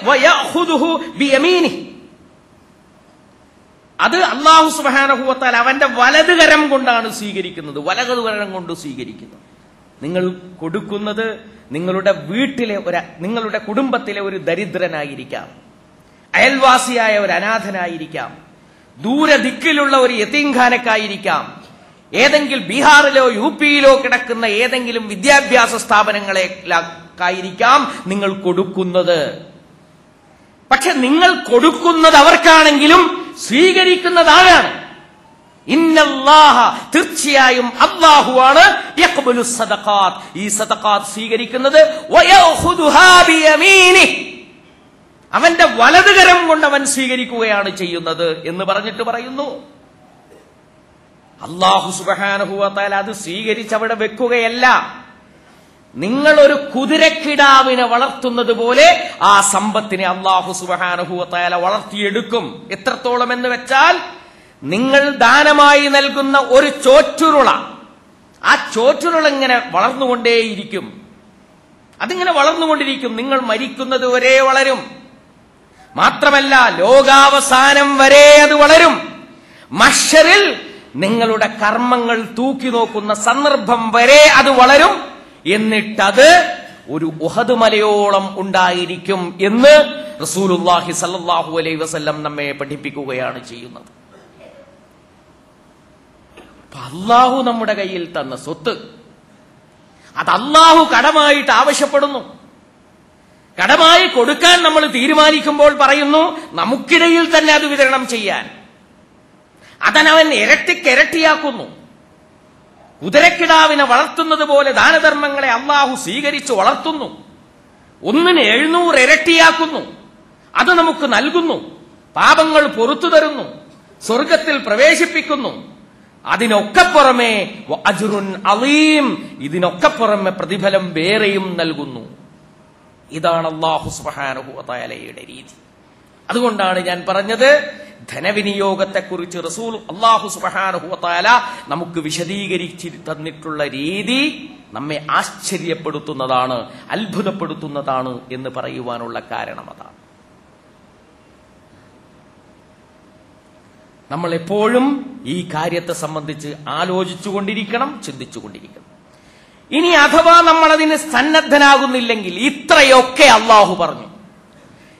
വയഖുദുഹു ബിയമീനിഹി, അത് അല്ലാഹു സുബ്ഹാനഹു വ തആല അവന്റെ വലതുകരം കൊണ്ടാണ് സ്വീകരിക്കുന്നത്, വലതുകരം കൊണ്ട് സ്വീകരിക്കുന്നു. നിങ്ങൾ കൊടുക്കുന്നത് നിങ്ങളുടെ വീട്ടിലെ നിങ്ങളുടെ കുടുംബത്തിലെ ഒരു ദരിദ്രനായിരിക്കാം, അയൽവാസിയായ ഒരു അനാഥനായിരിക്കാം, ദൂരദിക്കിലുള്ള ഒരു യതീംഖാനക്കായിരിക്കാം, ഏതെങ്കിലും ബീഹാറിലോ UPയിലോ കിടക്കുന്ന ഏതെങ്കിലും വിദ്യാഭ്യാസ സ്ഥാപനങ്ങളെക്കായിരിക്കാം നിങ്ങൾ കൊടുക്കുന്നത്. പക്ഷെ നിങ്ങൾ കൊടുക്കുന്നത് അവർക്കാണെങ്കിലും സ്വീകരിക്കുന്നത് ആരാണ്? ഇന്നല്ലാഹ, തീർച്ചയായും അല്ലാഹുവാണ് യഖ്ബലു സദഖാത്ത്, ഈ സദഖാത്ത് സ്വീകരിക്കുന്നത്, വയഖുദുഹാ ബിയമീനിഹി, അവന്റെ വലതുകരം കൊണ്ട് അവൻ സ്വീകരിക്കുകയാണ് ചെയ്യുന്നത് എന്ന് പറഞ്ഞിട്ട് പറയുന്നു. അല്ലാഹു സുബ്ഹാനഹു വ തആല അത് സ്വീകരിച്ച് അവിടെ വെക്കുകയല്ല. നിങ്ങളൊരു കുതിരക്കിടാവിനെ വളർത്തുന്നത് പോലെ ആ സമ്പത്തിനെ അല്ലാഹു സുബ്ഹാനഹു വ തആല വളർത്തിയെടുക്കും. എത്രത്തോളം എന്ന് വെച്ചാൽ, നിങ്ങൾ ദാനമായി നൽകുന്ന ഒരു ചോറ്റുരുള, ആ ചോറ്റുരുള ഇങ്ങനെ വളർന്നുകൊണ്ടേയിരിക്കും. അതിങ്ങനെ വളർന്നുകൊണ്ടിരിക്കും, നിങ്ങൾ മരിക്കുന്നത് വരെ വളരും. മാത്രമല്ല, ലോകാവസാനം വരെ അത് വളരും. മഹ്ശറിൽ നിങ്ങളുടെ കർമ്മങ്ങൾ തൂക്കി നോക്കുന്ന സന്ദർഭം വരെ അത് വളരും. എന്നിട്ടത് ഒരു ഉഹദ് മലയോളം ഉണ്ടായിരിക്കും എന്ന് റസൂലുള്ളാഹി സ്വല്ലല്ലാഹു അലൈഹി വസല്ലം നമ്മെ പഠിപ്പിക്കുകയാണ് ചെയ്യുന്നത്. അല്ലാഹു നമ്മുടെ കയ്യിൽ തന്ന സ്വത്ത് അത് അല്ലാഹു കടമായിട്ട് ആവശ്യപ്പെടുന്നു. കടമായി കൊടുക്കാൻ നമ്മൾ തീരുമാനിക്കുമ്പോൾ പറയുന്നു, നമുക്കിടയിൽ തന്നെ അത് വിതരണം ചെയ്യാൻ. അതനവൻ ഇരട്ടിക്കിരട്ടിയാക്കുന്നു. കുതിരക്കിടാവിനെ വളർത്തുന്നത് പോലെ ദാനധർമ്മങ്ങളെ അല്ലാഹു സ്വീകരിച്ച് വളർത്തുന്നു. 100 ഇരട്ടിയാക്കുന്നു. അത് നമുക്ക് നൽകുന്നു. പാപങ്ങൾ പൊറുത്തു തരുന്നു. സ്വർഗത്തിൽ പ്രവേശിപ്പിക്കുന്നു. അതിനൊക്കെ പുറമെ അജ്റുൻ അളീം, ഇതിനൊക്കെ പുറമെ പ്രതിഫലം വേറെയും നൽകുന്നു. ഇതാണ് അല്ലാഹു സുബ്ഹാനഹു വ തആലയുടെ രീതി. അതുകൊണ്ടാണ് ഞാൻ പറഞ്ഞത്, ധനവിനിയോഗത്തെക്കുറിച്ച് റസൂൽ അല്ലാഹു സുബ്ഹാനഹു വ തആല നമുക്ക് വിശദീകരിച്ച് തന്നിട്ടുള്ള രീതി നമ്മെ ആശ്ചര്യപ്പെടുത്തുന്നതാണ്, അത്ഭുതപ്പെടുത്തുന്നതാണ് എന്ന് പറയുവാനുള്ള കാരണം അതാണ്. നമ്മൾ എപ്പോഴും ഈ കാര്യത്തെ സംബന്ധിച്ച് ആലോചിച്ചുകൊണ്ടിരിക്കണം, ചിന്തിച്ചുകൊണ്ടിരിക്കണം. ഇനി അഥവാ നമ്മൾ അതിന് സന്നദ്ധനാകുന്നില്ലെങ്കിൽ, ഇത്രയൊക്കെ അല്ലാഹു പറഞ്ഞു,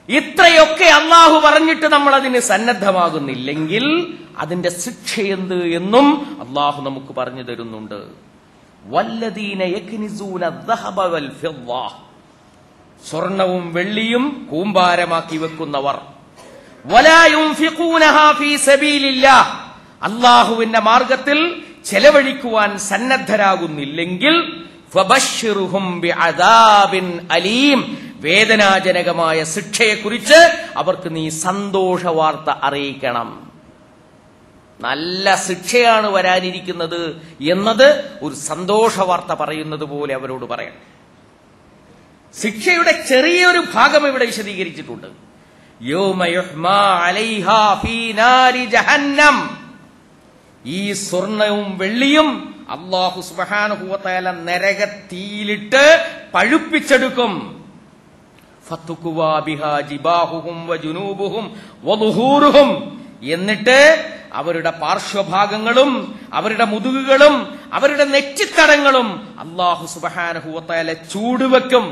ഇത്രയൊക്കെ അല്ലാഹു പറഞ്ഞിട്ട് നമ്മൾ അതിന് സന്നദ്ധമാകുന്നില്ലെങ്കിൽ അതിന്റെ ശിക്ഷ എന്ത് എന്നും അല്ലാഹു നമുക്ക് പറഞ്ഞു തരുന്നുണ്ട്. വല്ലദീന യക്നിസൂന ദഹബ വൽ ഫിദ്ദ, സ്വർണവും വെള്ളിയും കൂമ്പാരമാക്കി വെക്കുന്നവർ, വലാ യുൻഫിഖൂനഹാ ഫീ സബീലില്ലാഹ്, അല്ലാഹുവിന്റെ മാർഗത്തിൽ ചെലവഴിക്കുവാൻ സന്നദ്ധരാകുന്നില്ലെങ്കിൽ, ഫബശ്ശിർഹും ബിഅദാബിൻ അലീം, വേദനാജനകമായ ശിക്ഷയെക്കുറിച്ച് അവർക്ക് നീ സന്തോഷ വാർത്ത അറിയിക്കണം. നല്ല ശിക്ഷയാണ് വരാനിരിക്കുന്നത് എന്നത് ഒരു സന്തോഷ വാർത്ത പറയുന്നത് പോലെ അവരോട് പറയണം. ശിക്ഷയുടെ ചെറിയൊരു ഭാഗം ഇവിടെ വിശദീകരിച്ചിട്ടുണ്ട്. യൗമ യുഹ്മാ അലൈഹാ ഫീ നാരി ജഹന്നം, ഈ സ്വർണവും വെള്ളിയും അല്ലാഹു സുബ്ഹാനഹു വ തആല നരകത്തീയിലിട്ട് പഴുപ്പിച്ചെടുക്കും. ഫതുഖ്വാ ബിഹാ ജിബാഹുഹും വജുനൂബുഹും വളുഹൂറുഹും, എന്നിട്ട് അവരുടെ പാർശ്വഭാഗങ്ങളും അവരുടെ മുതുകുകളും അവരുടെ നെറ്റിത്തടങ്ങളും അല്ലാഹു സുബ്ഹാനഹു വ തആല ചൂടുവെക്കും.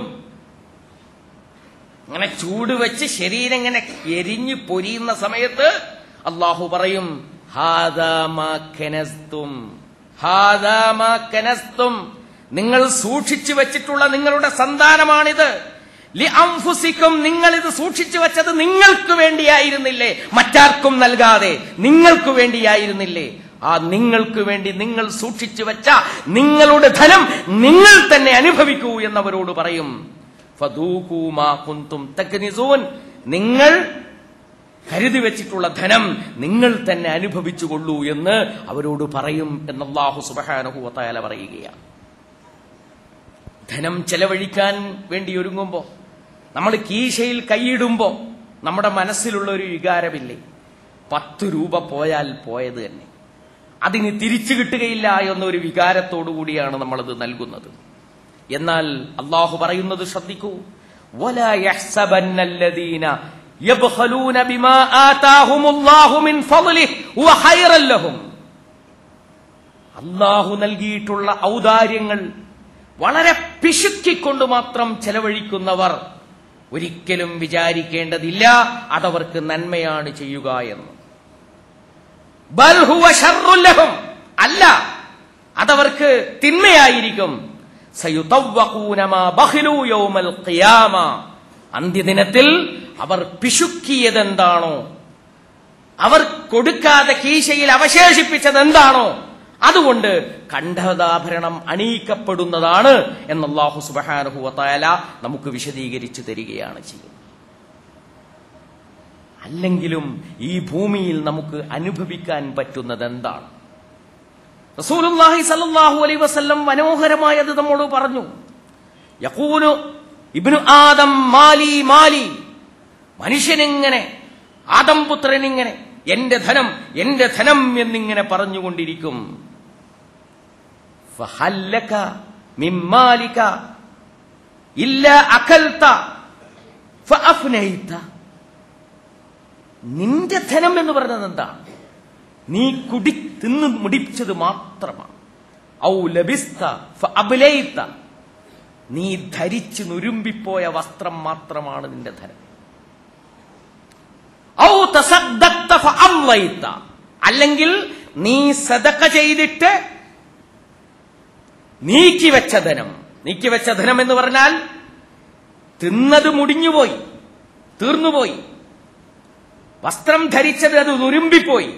അങ്ങനെ ചൂടുവെച്ച് ശരീരം ഇങ്ങനെ എരിഞ്ഞു പൊരിയുന്ന സമയത്ത് അല്ലാഹു പറയും, ഹാദാ മാ കനസ്തും, ഹാദാ മാ കനസ്തും, നിങ്ങൾ സൂക്ഷിച്ചു വെച്ചിട്ടുള്ള നിങ്ങളുടെ സന്താനമാണിത്. ലിഅൻഫുസിക്കും, നിങ്ങൾ ഇത് സൂക്ഷിച്ചു വെച്ചത് നിങ്ങൾക്ക് വേണ്ടിയായിരുന്നില്ലേ, മറ്റാർക്കും നൽകാതെ നിങ്ങൾക്ക് വേണ്ടിയായിരുന്നില്ലേ? ആ നിങ്ങൾക്ക് വേണ്ടി നിങ്ങൾ സൂക്ഷിച്ചു വെച്ച നിങ്ങളുടെ ധനം നിങ്ങൾ തന്നെ അനുഭവിക്കൂ എന്നവരോട് പറയും. ഫദൂഖൂ മാ കുൻതും തക്നിസൂൻ, നിങ്ങൾ കരുതി വെച്ചിട്ടുള്ള ധനം നിങ്ങൾ തന്നെ അനുഭവിച്ചുകൊള്ളൂ എന്ന് അവരോട് പറയും എന്ന് അല്ലാഹു സുബ്ഹാനഹു വ തആല പറയുകയാണ്. ധനം ചെലവഴിക്കാൻ വേണ്ടി ഒരുങ്ങുമ്പോ, നമ്മൾ കീശയിൽ കൈയിടുമ്പോ നമ്മുടെ മനസ്സിലുള്ള ഒരു വികാരമില്ലേ, 10 രൂപ പോയാൽ പോയത് തന്നെ, അതിന് തിരിച്ചു കിട്ടുകയില്ല എന്നൊരു വികാരത്തോടു കൂടിയാണ് നമ്മളത് നൽകുന്നത്. എന്നാൽ അല്ലാഹു പറയുന്നത് ശ്രദ്ധിക്കൂ, വലാ യഹ്സബന്നല്ലദീന യബ്ഖലൂന ബിമാ ആതാഹുമുല്ലാഹു മിൻ ഫളിഹി വ ഖൈറൻ ലഹും, അല്ലാഹു നൽകിയിട്ടുള്ള ഔദാര്യങ്ങൾ വളരെ പിശുക്കിക്കൊണ്ട് മാത്രം ചെലവഴിക്കുന്നവർ ഒരിക്കലും വിചാരിക്കേണ്ടതില്ല അതവർക്ക് നന്മയാണ് ചെയ്യുക എന്ന്. ബൽ ഹുവ ശർറുൻ ലഹും, അല്ല, അതവർക്ക് തിന്മയായിരിക്കും. സയുതവ്വഖൂന മാ ബഖിലൂ യൗമൽ ഖിയാമ, അന്ത്യദിനത്തിൽ അവർ പിശുക്കിയതെന്താണോ അവർ കൊടുക്കാതെ കീശയിൽ അവശേഷിപ്പിച്ചത് എന്താണോ അതുകൊണ്ട് കണ്ഠാഭരണം അണിയിക്കപ്പെടുന്നതാണ് എന്ന് അല്ലാഹു സുബ്ഹാനഹു വ തആല നമുക്ക് വിശദീകരിച്ചു തരികയാണ് ചെയ്യുന്നത്. അല്ലെങ്കിലും ഈ ഭൂമിയിൽ നമുക്ക് അനുഭവിക്കാൻ പറ്റുന്നത് എന്താണ്? റസൂലുള്ളാഹി സ്വല്ലല്ലാഹു അലൈഹി വസല്ലം മനോഹരമായത് നമ്മോട് പറഞ്ഞു. യഖൂലു ഇബ്നു ആദം മാലി മാലി, മനുഷ്യനിങ്ങനെ ആദം പുത്രനിങ്ങനെ എന്റെ ധനം എന്റെ ധനം എന്നിങ്ങനെ പറഞ്ഞുകൊണ്ടിരിക്കും. ഫഹല്ലക മിമ്മാലിക ഇല്ലാ അകൽത ഫഅഫ്നൈത. നിന്റെ ധനം എന്ന് പറഞ്ഞത് എന്താ? നീ തിന്ന് മുടിച്ചത് മാത്രമാണ്. ഔ ലബിസ്ത ഫഅബ്ലൈത, നീ ധരിച്ച് നുരുമ്പിപ്പോയ വസ്ത്രം മാത്രമാണ് നിന്റെ ധനം. ഔ തസദ്ദഖ്ത ഫഅംളൈത, അല്ലെങ്കിൽ നീ സദഖ ചെയ്തിട്ട് നീക്കിവെച്ച ധനം. നീക്കിവെച്ച ധനം എന്ന് പറഞ്ഞാൽ തിന്നത് മുടിഞ്ഞുപോയി, തീർന്നുപോയി. വസ്ത്രം ധരിച്ചത് അത് നുരുമ്പിപ്പോയി.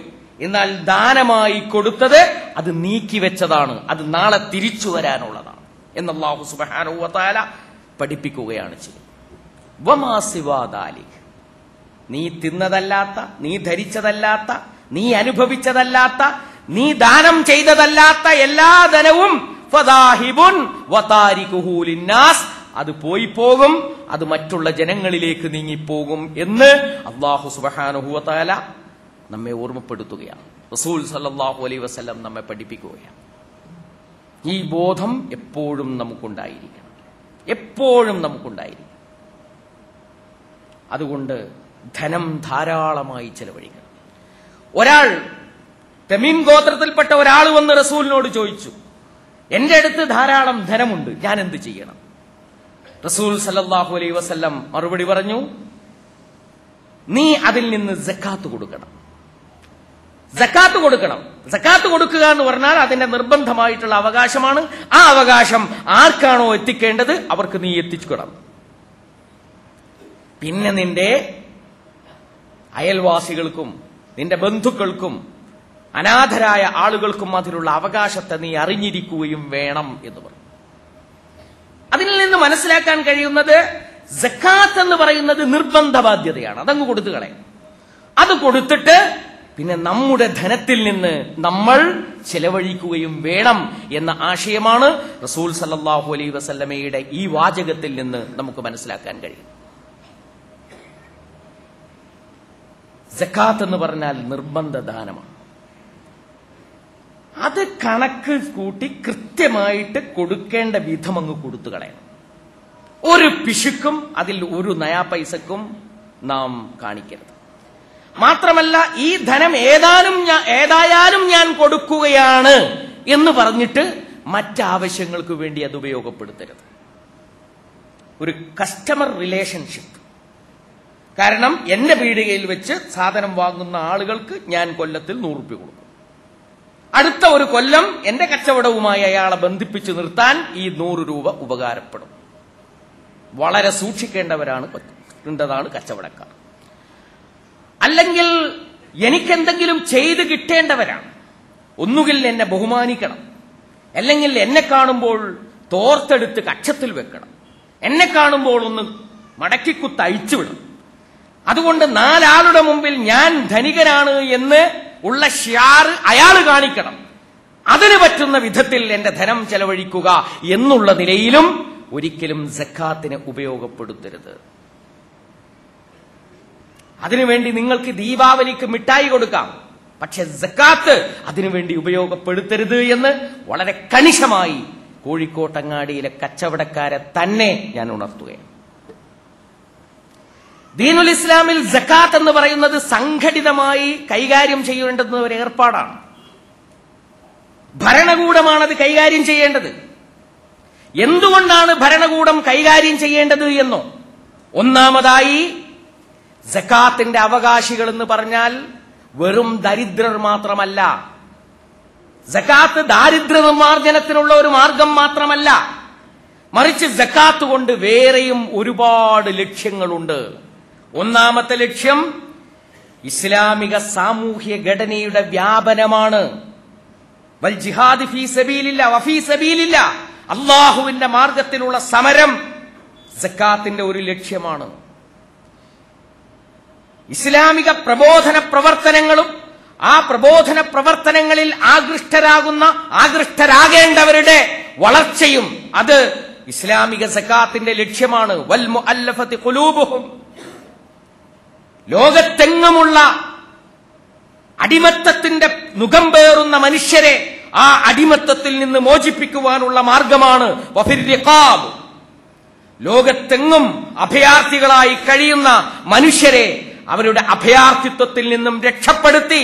എന്നാൽ ദാനമായി കൊടുത്തത് അത് നീക്കിവെച്ചതാണ്, അത് നാളെ തിരിച്ചു വരാനുള്ളതാണ് എന്ന് അല്ലാഹു സുബ്ഹാനഹു വ തആല പഠിപ്പിക്കുകയാണ് ചെയ്യുന്നത്. വമാ സിവാ ദാലിക്, നീ തിന്നതല്ലാത്ത, നീ ധരിച്ചതല്ലാത്ത, നീ അനുഭവിച്ചതല്ലാത്ത, നീ ദാനം ചെയ്തതല്ലാത്ത എല്ലാ ധനവും ഫദാഹിബുൻ വതാരികുഹു ലിന്നാസ്, അത് പോയി പോകും, അത് മറ്റുള്ള ജനങ്ങളിലേക്ക് നീങ്ങിപ്പോകും എന്ന് അല്ലാഹു സുബ്ഹാനഹു വ തആല നമ്മെ ഓർമ്മപ്പെടുത്തുകയാണ്. റസൂൽ സല്ലല്ലാഹു അലൈഹി വസല്ലം നമ്മെ പഠിപ്പിക്കുകയാണ്. ഈ ബോധം എപ്പോഴും നമുക്കുണ്ടായിരിക്കണം, എപ്പോഴും നമുക്കുണ്ടായിരിക്കണം. അതുകൊണ്ട് ധനം ധാരാളമായി ചെലവഴിക്കണം. ഒരാൾ, തമീം ഗോത്രത്തിൽപ്പെട്ട ഒരാൾ വന്ന് റസൂലിനോട് ചോദിച്ചു, എന്റെ അടുത്ത് ധാരാളം ധനമുണ്ട്, ഞാൻ എന്ത് ചെയ്യണം? റസൂൽ സല്ലല്ലാഹു അലൈഹി വസല്ലം മറുപടി പറഞ്ഞു, നീ അതിൽ നിന്ന് സക്കാത്ത് കൊടുക്കണം. സക്കാത്ത് കൊടുക്കണം. സക്കാത്ത് കൊടുക്കുക എന്ന് പറഞ്ഞാൽ അതിന്റെ നിർബന്ധമായിട്ടുള്ള അവകാശമാണ്. ആ അവകാശം ആർക്കാണോ എത്തിക്കേണ്ടത് അവർക്ക് നീ എത്തിച്ചുകൊടുക്കണം. പിന്നെ നിന്റെ അയൽവാസികൾക്കും നിന്റെ ബന്ധുക്കൾക്കും അനാഥരായ ആളുകൾക്കും അതിലുള്ള അവകാശത്തെ നീ അറിഞ്ഞിരിക്കുകയും വേണം എന്ന് പറഞ്ഞു. അതിൽ നിന്ന് മനസ്സിലാക്കാൻ കഴിയുന്നത് സക്കാത്ത് എന്ന് പറയുന്നത് നിർബന്ധ ബാധ്യതയാണ്. അതങ്ങ് കൊടുത്തു കളയാം. അത് കൊടുത്തിട്ട് പിന്നെ നമ്മുടെ ധനത്തിൽ നിന്ന് നമ്മൾ ചെലവഴിക്കുകയും വേണം എന്ന ആശയമാണ് റസൂൽ സല്ലല്ലാഹു അലൈഹി വസല്ലമയുടെ ഈ വാചകത്തിൽ നിന്ന് നമുക്ക് മനസ്സിലാക്കാൻ കഴിയും. സക്കാത്ത് എന്ന് പറഞ്ഞാൽ നിർബന്ധ ദാനമാണ്. അത് കണക്ക് കൂട്ടി കൃത്യമായിട്ട് കൊടുക്കേണ്ട വിധം അങ്ങ് കൊടുത്തു കളയണം. ഒരു പിശുക്കും അതിൽ ഒരു നയാ പൈസക്കും നാം കാണിക്കരുത്. മാത്രമല്ല, ഈ ധനം ഏതായാലും ഞാൻ കൊടുക്കുകയാണ് എന്ന് പറഞ്ഞിട്ട് മറ്റാവശ്യങ്ങൾക്ക് വേണ്ടി അത് ഉപയോഗപ്പെടുത്തരുത്. ഒരു കസ്റ്റമർ റിലേഷൻഷിപ്പ്. കാരണം എന്റെ പീടികയിൽ വെച്ച് സാധനം വാങ്ങുന്ന ആളുകൾക്ക് ഞാൻ കൊല്ലത്തിൽ 100 രൂപ കൊടുക്കും. അടുത്ത ഒരു കൊല്ലം എന്റെ കച്ചവടവുമായി അയാളെ ബന്ധിപ്പിച്ച് നിർത്താൻ ഈ 100 രൂപ ഉപകാരപ്പെടും. വളരെ സൂക്ഷിക്കേണ്ടവരാണ് കച്ചവടക്കാർ. അല്ലെങ്കിൽ എനിക്കെന്തെങ്കിലും ചെയ്ത് കിട്ടേണ്ടവരാണ്. ഒന്നുകിൽ എന്നെ ബഹുമാനിക്കണം, അല്ലെങ്കിൽ എന്നെ കാണുമ്പോൾ തോർത്തെടുത്ത് കക്ഷത്തിൽ വെക്കണം, എന്നെ കാണുമ്പോൾ ഒന്ന് മടക്കിക്കുത്ത് അയച്ചുവിടും. അതുകൊണ്ട് 4 ആളുടെ മുമ്പിൽ ഞാൻ ധനികനാണ് എന്ന് ഉള്ള ഷിയാർ അയാൾ കാണിക്കണം. അതിന് പറ്റുന്ന വിധത്തിൽ എന്റെ ധനം ചെലവഴിക്കുക എന്നുള്ള നിലയിലും ഒരിക്കലും സക്കാത്തിനെ ഉപയോഗപ്പെടുത്തരുത്. അതിനുവേണ്ടി നിങ്ങൾക്ക് ദീപാവലിക്ക് മിഠായി കൊടുക്കാം, പക്ഷെ സക്കാത്ത് അതിനുവേണ്ടി ഉപയോഗപ്പെടുത്തരുത് എന്ന് വളരെ കണിശമായി കോഴിക്കോട്ടങ്ങാടിയിലെ കച്ചവടക്കാരെ തന്നെ ഞാൻ ഉണർത്തുകയാണ്. ദീനുൽ ഇസ്ലാമിൽ സക്കാത്ത് എന്ന് പറയുന്നത് സംഘടിതമായി കൈകാര്യം ചെയ്യേണ്ടുന്ന ഒരു ഏർപ്പാടാണ്. ഭരണകൂടമാണത് കൈകാര്യം ചെയ്യേണ്ടത്. എന്തുകൊണ്ടാണ് ഭരണകൂടം കൈകാര്യം ചെയ്യേണ്ടത് എന്നോ? ഒന്നാമതായി, സക്കാത്തിന്റെ അവകാശികൾ എന്ന് പറഞ്ഞാൽ വെറും ദരിദ്രർ മാത്രമല്ല. സക്കാത്ത് ദാരിദ്ര്യ നിർമ്മാർജ്ജനത്തിനുള്ള ഒരു മാർഗം മാത്രമല്ല, മറിച്ച് സക്കാത്ത് കൊണ്ട് വേറെയും ഒരുപാട് ലക്ഷ്യങ്ങളുണ്ട്. ഒന്നാമത്തെ ലക്ഷ്യം, ഇസ്ലാമിക സാമൂഹ്യ ഘടനയുടെ വ്യാപനമാണ്. വൽ ജിഹാദ് ഫീ സബീലില്ലാ വഫീ സബീലില്ലാ, അല്ലാഹുവിന്റെ മാർഗത്തിലുള്ള സമരം സക്കാത്തിന്റെ ഒരു ലക്ഷ്യമാണ്. ഇസ്ലാമിക പ്രബോധന പ്രവർത്തനങ്ങളും ആ പ്രബോധന പ്രവർത്തനങ്ങളിൽ ആകൃഷ്ടരാകേണ്ടവരുടെ വളർച്ചയും അത് ഇസ്ലാമിക സക്കാത്തിന്റെ ലക്ഷ്യമാണ്. വൽ മുഅല്ലഫത്തി ഖുലൂബുഹും, ലോകത്തെങ്ങുമുള്ള അടിമത്തത്തിന്റെ നുകമ്പേറുന്ന മനുഷ്യരെ ആ അടിമത്തത്തിൽ നിന്ന് മോചിപ്പിക്കുവാനുള്ള മാർഗമാണ് വഫിർ റിഖാബ്, ലോകത്തെങ്ങും അഭയാർത്ഥികളായി കഴിയുന്ന മനുഷ്യരെ അവരുടെ അഭയാർത്ഥിത്വത്തിൽ നിന്നും രക്ഷപ്പെടുത്തി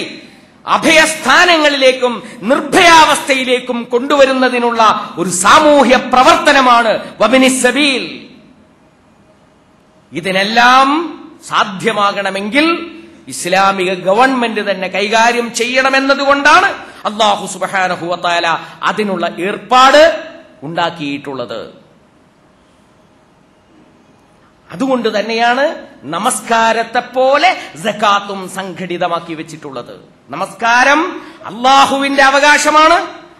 അഭയസ്ഥാനങ്ങളിലേക്കും നിർഭയാവസ്ഥയിലേക്കും കൊണ്ടുവരുന്നതിനുള്ള ഒരു സാമൂഹ്യ പ്രവർത്തനമാണ് വബിനിസ് സബീൽ. ഇതിനെല്ലാം സാധ്യമാകണമെങ്കിൽ ഇസ്ലാമിക ഗവൺമെന്റ് തന്നെ കൈകാര്യം ചെയ്യണമെന്നതുകൊണ്ടാണ് അല്ലാഹു സുബ്ഹാനഹു വ തആല അതിനുള്ള ഏർപ്പാട് ഉണ്ടാക്കിയിട്ടുള്ളത്. അതുകൊണ്ട് തന്നെയാണ് നമസ്കാരത്തെ പോലെ സക്കാത്തും സംഘടിതമാക്കി വെച്ചിട്ടുള്ളത്. നമസ്കാരം അല്ലാഹുവിന്റെ അവകാശമാണ്,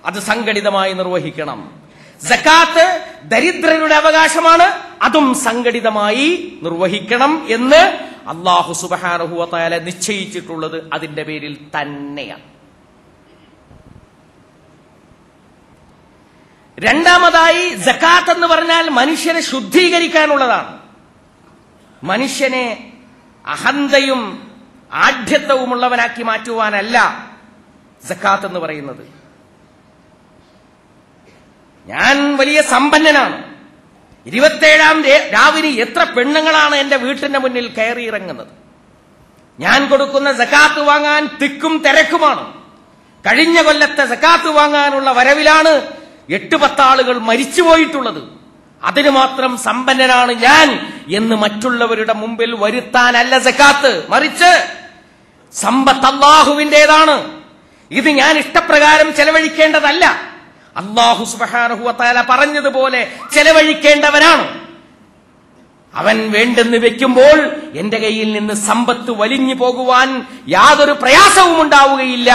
അത് സംഘടിതമായി നിർവഹിക്കണം. സക്കാത്ത് ദരിദ്രരുടെ അവകാശമാണ്, അതും സംഘടിതമായി നിർവഹിക്കണം എന്ന് അല്ലാഹു സുബ്ഹാനഹു വ തആല നിശ്ചയിച്ചിട്ടുള്ളത് അതിന്റെ പേരിൽ തന്നെയാണ്. രണ്ടാമതായി സക്കാത്ത് എന്ന് പറഞ്ഞാൽ മനുഷ്യനെ ശുദ്ധീകരിക്കാനുള്ളതാണ്. മനുഷ്യനെ അഹന്തയും ആഢ്യത്വവുമുള്ളവനാക്കി മാറ്റുവാനല്ല സക്കാത്ത് എന്ന് പറയുന്നത്. ഞാൻ വലിയ സമ്പന്നനാണ്, 27-ാം രാവിന് എത്ര പെണ്ണുങ്ങളാണ് എന്റെ വീട്ടിന്റെ മുന്നിൽ കയറിയിറങ്ങുന്നത്, ഞാൻ കൊടുക്കുന്ന സക്കാത്ത് വാങ്ങാൻ തിക്കും തിരക്കുമാണ്. കഴിഞ്ഞ കൊല്ലത്തെ സക്കാത്ത് വാങ്ങാനുള്ള വരവിലാണ് 8-10 ആളുകൾ മരിച്ചുപോയിട്ടുള്ളത്. അതിന് മാത്രം സമ്പന്നനാണ് ഞാൻ എന്ന് മറ്റുള്ളവരുടെ മുമ്പിൽ വരുത്താനല്ല സക്കാത്ത്, മറിച്ച് സമ്പത്ത് അല്ലാഹുവിന്റേതാണ്. ഇത് ഞാൻ ഇഷ്ടപ്രകാരം ചെലവഴിക്കേണ്ടതല്ല, അല്ലാഹു സുബ്ഹാനഹു വ തആല പറഞ്ഞതുപോലെ ചെലവഴിക്കേണ്ടവനാണ്. അവൻ വേണ്ടെന്ന് വെക്കുമ്പോൾ എന്റെ കയ്യിൽ നിന്ന് സമ്പത്ത് വലിഞ്ഞു പോകുവാൻ യാതൊരു പ്രയാസവും ഉണ്ടാവുകയില്ല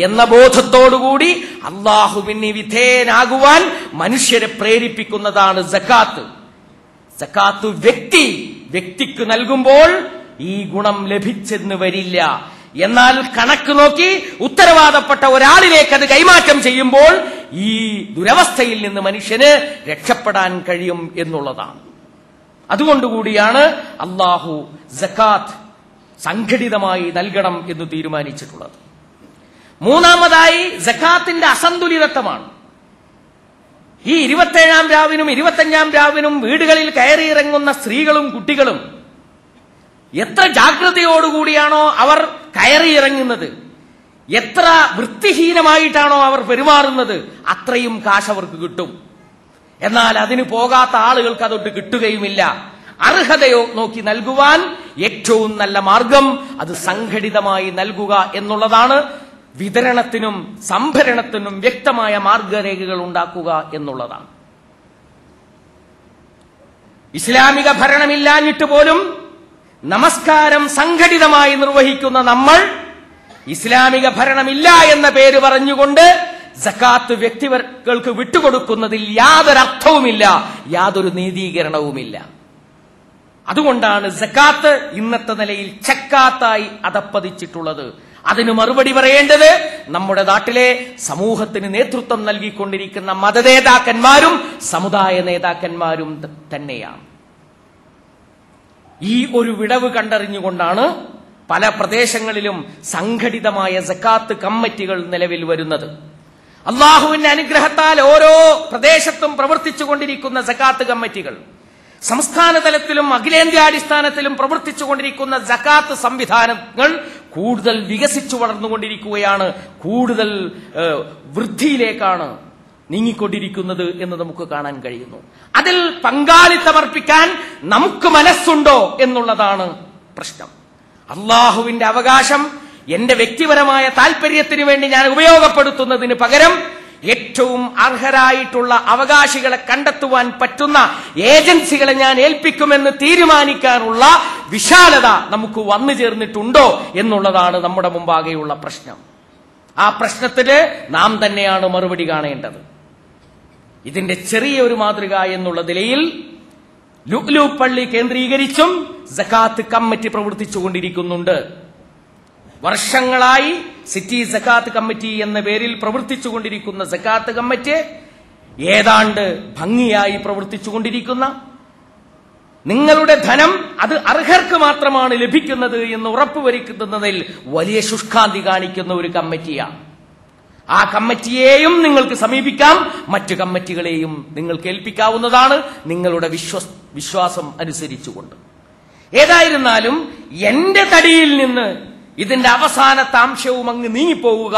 എന്ന ബോധത്തോടുകൂടി അല്ലാഹുവിന് വിധേയനാകുവാൻ മനുഷ്യരെ പ്രേരിപ്പിക്കുന്നതാണ് സക്കാത്ത്. സക്കാത്ത് വ്യക്തിക്ക് നൽകുമ്പോൾ ഈ ഗുണം ലഭിച്ചെന്ന് വരില്ല. എന്നാൽ കണക്ക് നോക്കി ഉത്തരവാദപ്പെട്ട ഒരാളിലേക്ക് അത് കൈമാറ്റം ചെയ്യുമ്പോൾ ഈ ദുരവസ്ഥയിൽ നിന്ന് മനുഷ്യന് രക്ഷപ്പെടാൻ കഴിയും എന്നുള്ളതാണ്. അതുകൊണ്ടുകൂടിയാണ് അല്ലാഹു സക്കാത്ത് സംഘടിതമായി നൽകണം എന്ന് തീരുമാനിച്ചിട്ടുള്ളത്. മൂന്നാമതായി സക്കാത്തിന്റെ അസന്തുലിതത്വമാണ്. ഈ 27-ാം രാവിനും 25-ാം രാവിനും വീടുകളിൽ കയറിയിറങ്ങുന്ന സ്ത്രീകളും കുട്ടികളും എത്ര ജാഗ്രതയോടുകൂടിയാണോ അവർ കയറിയിറങ്ങുന്നത്, എത്ര വൃത്തിഹീനമായിട്ടാണോ അവർ പെരുമാറുന്നത്, അത്രയും കാശ് അവർക്ക് കിട്ടും. എന്നാൽ അതിന് പോകാത്ത ആളുകൾക്ക് അതൊട്ട് കിട്ടുകയുമില്ല. അർഹതയോ നോക്കി നൽകുവാൻ ഏറ്റവും നല്ല മാർഗം അത് സംഘടിതമായി നൽകുക എന്നുള്ളതാണ്. വിതരണത്തിനും സംഭരണത്തിനും വ്യക്തമായ മാർഗരേഖകൾ ഉണ്ടാക്കുക എന്നുള്ളതാണ്. ഇസ്ലാമിക ഭരണമില്ലാഞ്ഞിട്ട് പോലും നമസ്കാരം സംഘടിതമായി നിർവഹിക്കുന്ന നമ്മൾ ഇസ്ലാമിക ഭരണമില്ല എന്ന പേര് പറഞ്ഞുകൊണ്ട് സക്കാത്ത് വ്യക്തികൾക്ക് വിട്ടുകൊടുക്കുന്നതിൽ യാതൊരു അർത്ഥവുമില്ല, യാതൊരു നീതീകരണവുമില്ല. അതുകൊണ്ടാണ് സക്കാത്ത് ഇന്നത്തെ നിലയിൽ ചക്കാത്തായി അധപ്പതിച്ചിട്ടുള്ളത്. അതിന് മറുപടി പറയേണ്ടത് നമ്മുടെ നാട്ടിലെ സമൂഹത്തിന് നേതൃത്വം നൽകിക്കൊണ്ടിരിക്കുന്ന മതനേതാക്കന്മാരും സമുദായ നേതാക്കന്മാരും തന്നെയാണ്. ഈ ഒരു വിടവ് കണ്ടറിഞ്ഞുകൊണ്ടാണ് പല പ്രദേശങ്ങളിലും സംഘടിതമായ സക്കാത്ത് കമ്മിറ്റികൾ നിലവിൽ വരുന്നത്. അല്ലാഹുവിന്റെ അനുഗ്രഹത്താൽ ഓരോ പ്രദേശത്തും പ്രവർത്തിച്ചുകൊണ്ടിരിക്കുന്ന സക്കാത്ത് കമ്മിറ്റികൾ, സംസ്ഥാന തലത്തിലും അഖിലേന്ത്യാടിസ്ഥാനത്തിലും പ്രവർത്തിച്ചുകൊണ്ടിരിക്കുന്ന സക്കാത്ത് സംവിധാനങ്ങൾ കൂടുതൽ വികസിച്ചു വളർന്നുകൊണ്ടിരിക്കുകയാണ്, കൂടുതൽ വൃദ്ധിയിലേക്കാണ് നീങ്ങിക്കൊണ്ടിരിക്കുന്നത് എന്ന് നമുക്ക് കാണാൻ കഴിയുന്നു. അതിൽ പങ്കാളിത്തമർപ്പിക്കാൻ നമുക്ക് മനസ്സുണ്ടോ എന്നുള്ളതാണ് പ്രശ്നം. അല്ലാഹുവിന്റെ അവകാശം എന്റെ വ്യക്തിപരമായ താല്പര്യത്തിന് വേണ്ടി ഞാൻ ഉപയോഗപ്പെടുത്തുന്നതിന് പകരം ഏറ്റവും അർഹരായിട്ടുള്ള അവകാശികളെ കണ്ടെത്തുവാൻ പറ്റുന്ന ഏജൻസികളെ ഞാൻ ഏൽപ്പിക്കുമെന്ന് തീരുമാനിക്കാനുള്ള വിശാലത നമുക്ക് വന്നു ചേർന്നിട്ടുണ്ടോ എന്നുള്ളതാണ് നമ്മുടെ മുമ്പാകെയുള്ള പ്രശ്നം. ആ പ്രശ്നത്തിന് നാം തന്നെയാണ് മറുപടി കാണേണ്ടത്. ഇതിന്റെ ചെറിയൊരു മാതൃക എന്നുള്ള നിലയിൽ ലുഅ്ലു പള്ളി കേന്ദ്രീകരിച്ചും സകാത്ത് കമ്മിറ്റി പ്രവർത്തിച്ചുകൊണ്ടിരിക്കുന്നുണ്ട്. വർഷങ്ങളായി സിറ്റി സകാത്ത് കമ്മിറ്റി എന്ന പേരിൽ പ്രവർത്തിച്ചുകൊണ്ടിരിക്കുന്ന സകാത്ത് കമ്മിറ്റി ഏതാണ്ട് ഭംഗിയായി പ്രവർത്തിച്ചുകൊണ്ടിരിക്കുന്ന, നിങ്ങളുടെ ധനം അത് അർഹർക്ക് മാത്രമാണ് ലഭിക്കുന്നത് എന്ന് ഉറപ്പുവരുത്തുന്നതിൽ വലിയ ശുഷ്കാന്തി കാണിക്കുന്ന ഒരു കമ്മിറ്റിയാണ്. ആ കമ്മിറ്റിയെയും നിങ്ങൾക്ക് സമീപിക്കാം, മറ്റു കമ്മിറ്റികളെയും നിങ്ങൾക്ക് ഏൽപ്പിക്കാവുന്നതാണ്, നിങ്ങളുടെ വിശ്വാസം അനുസരിച്ചുകൊണ്ട്. ഏതായിരുന്നാലും എന്റെ തടിയിൽ നിന്ന് ഇതിന്റെ അവസാനത്തെ അംശവും അങ്ങ് നീങ്ങിപ്പോവുക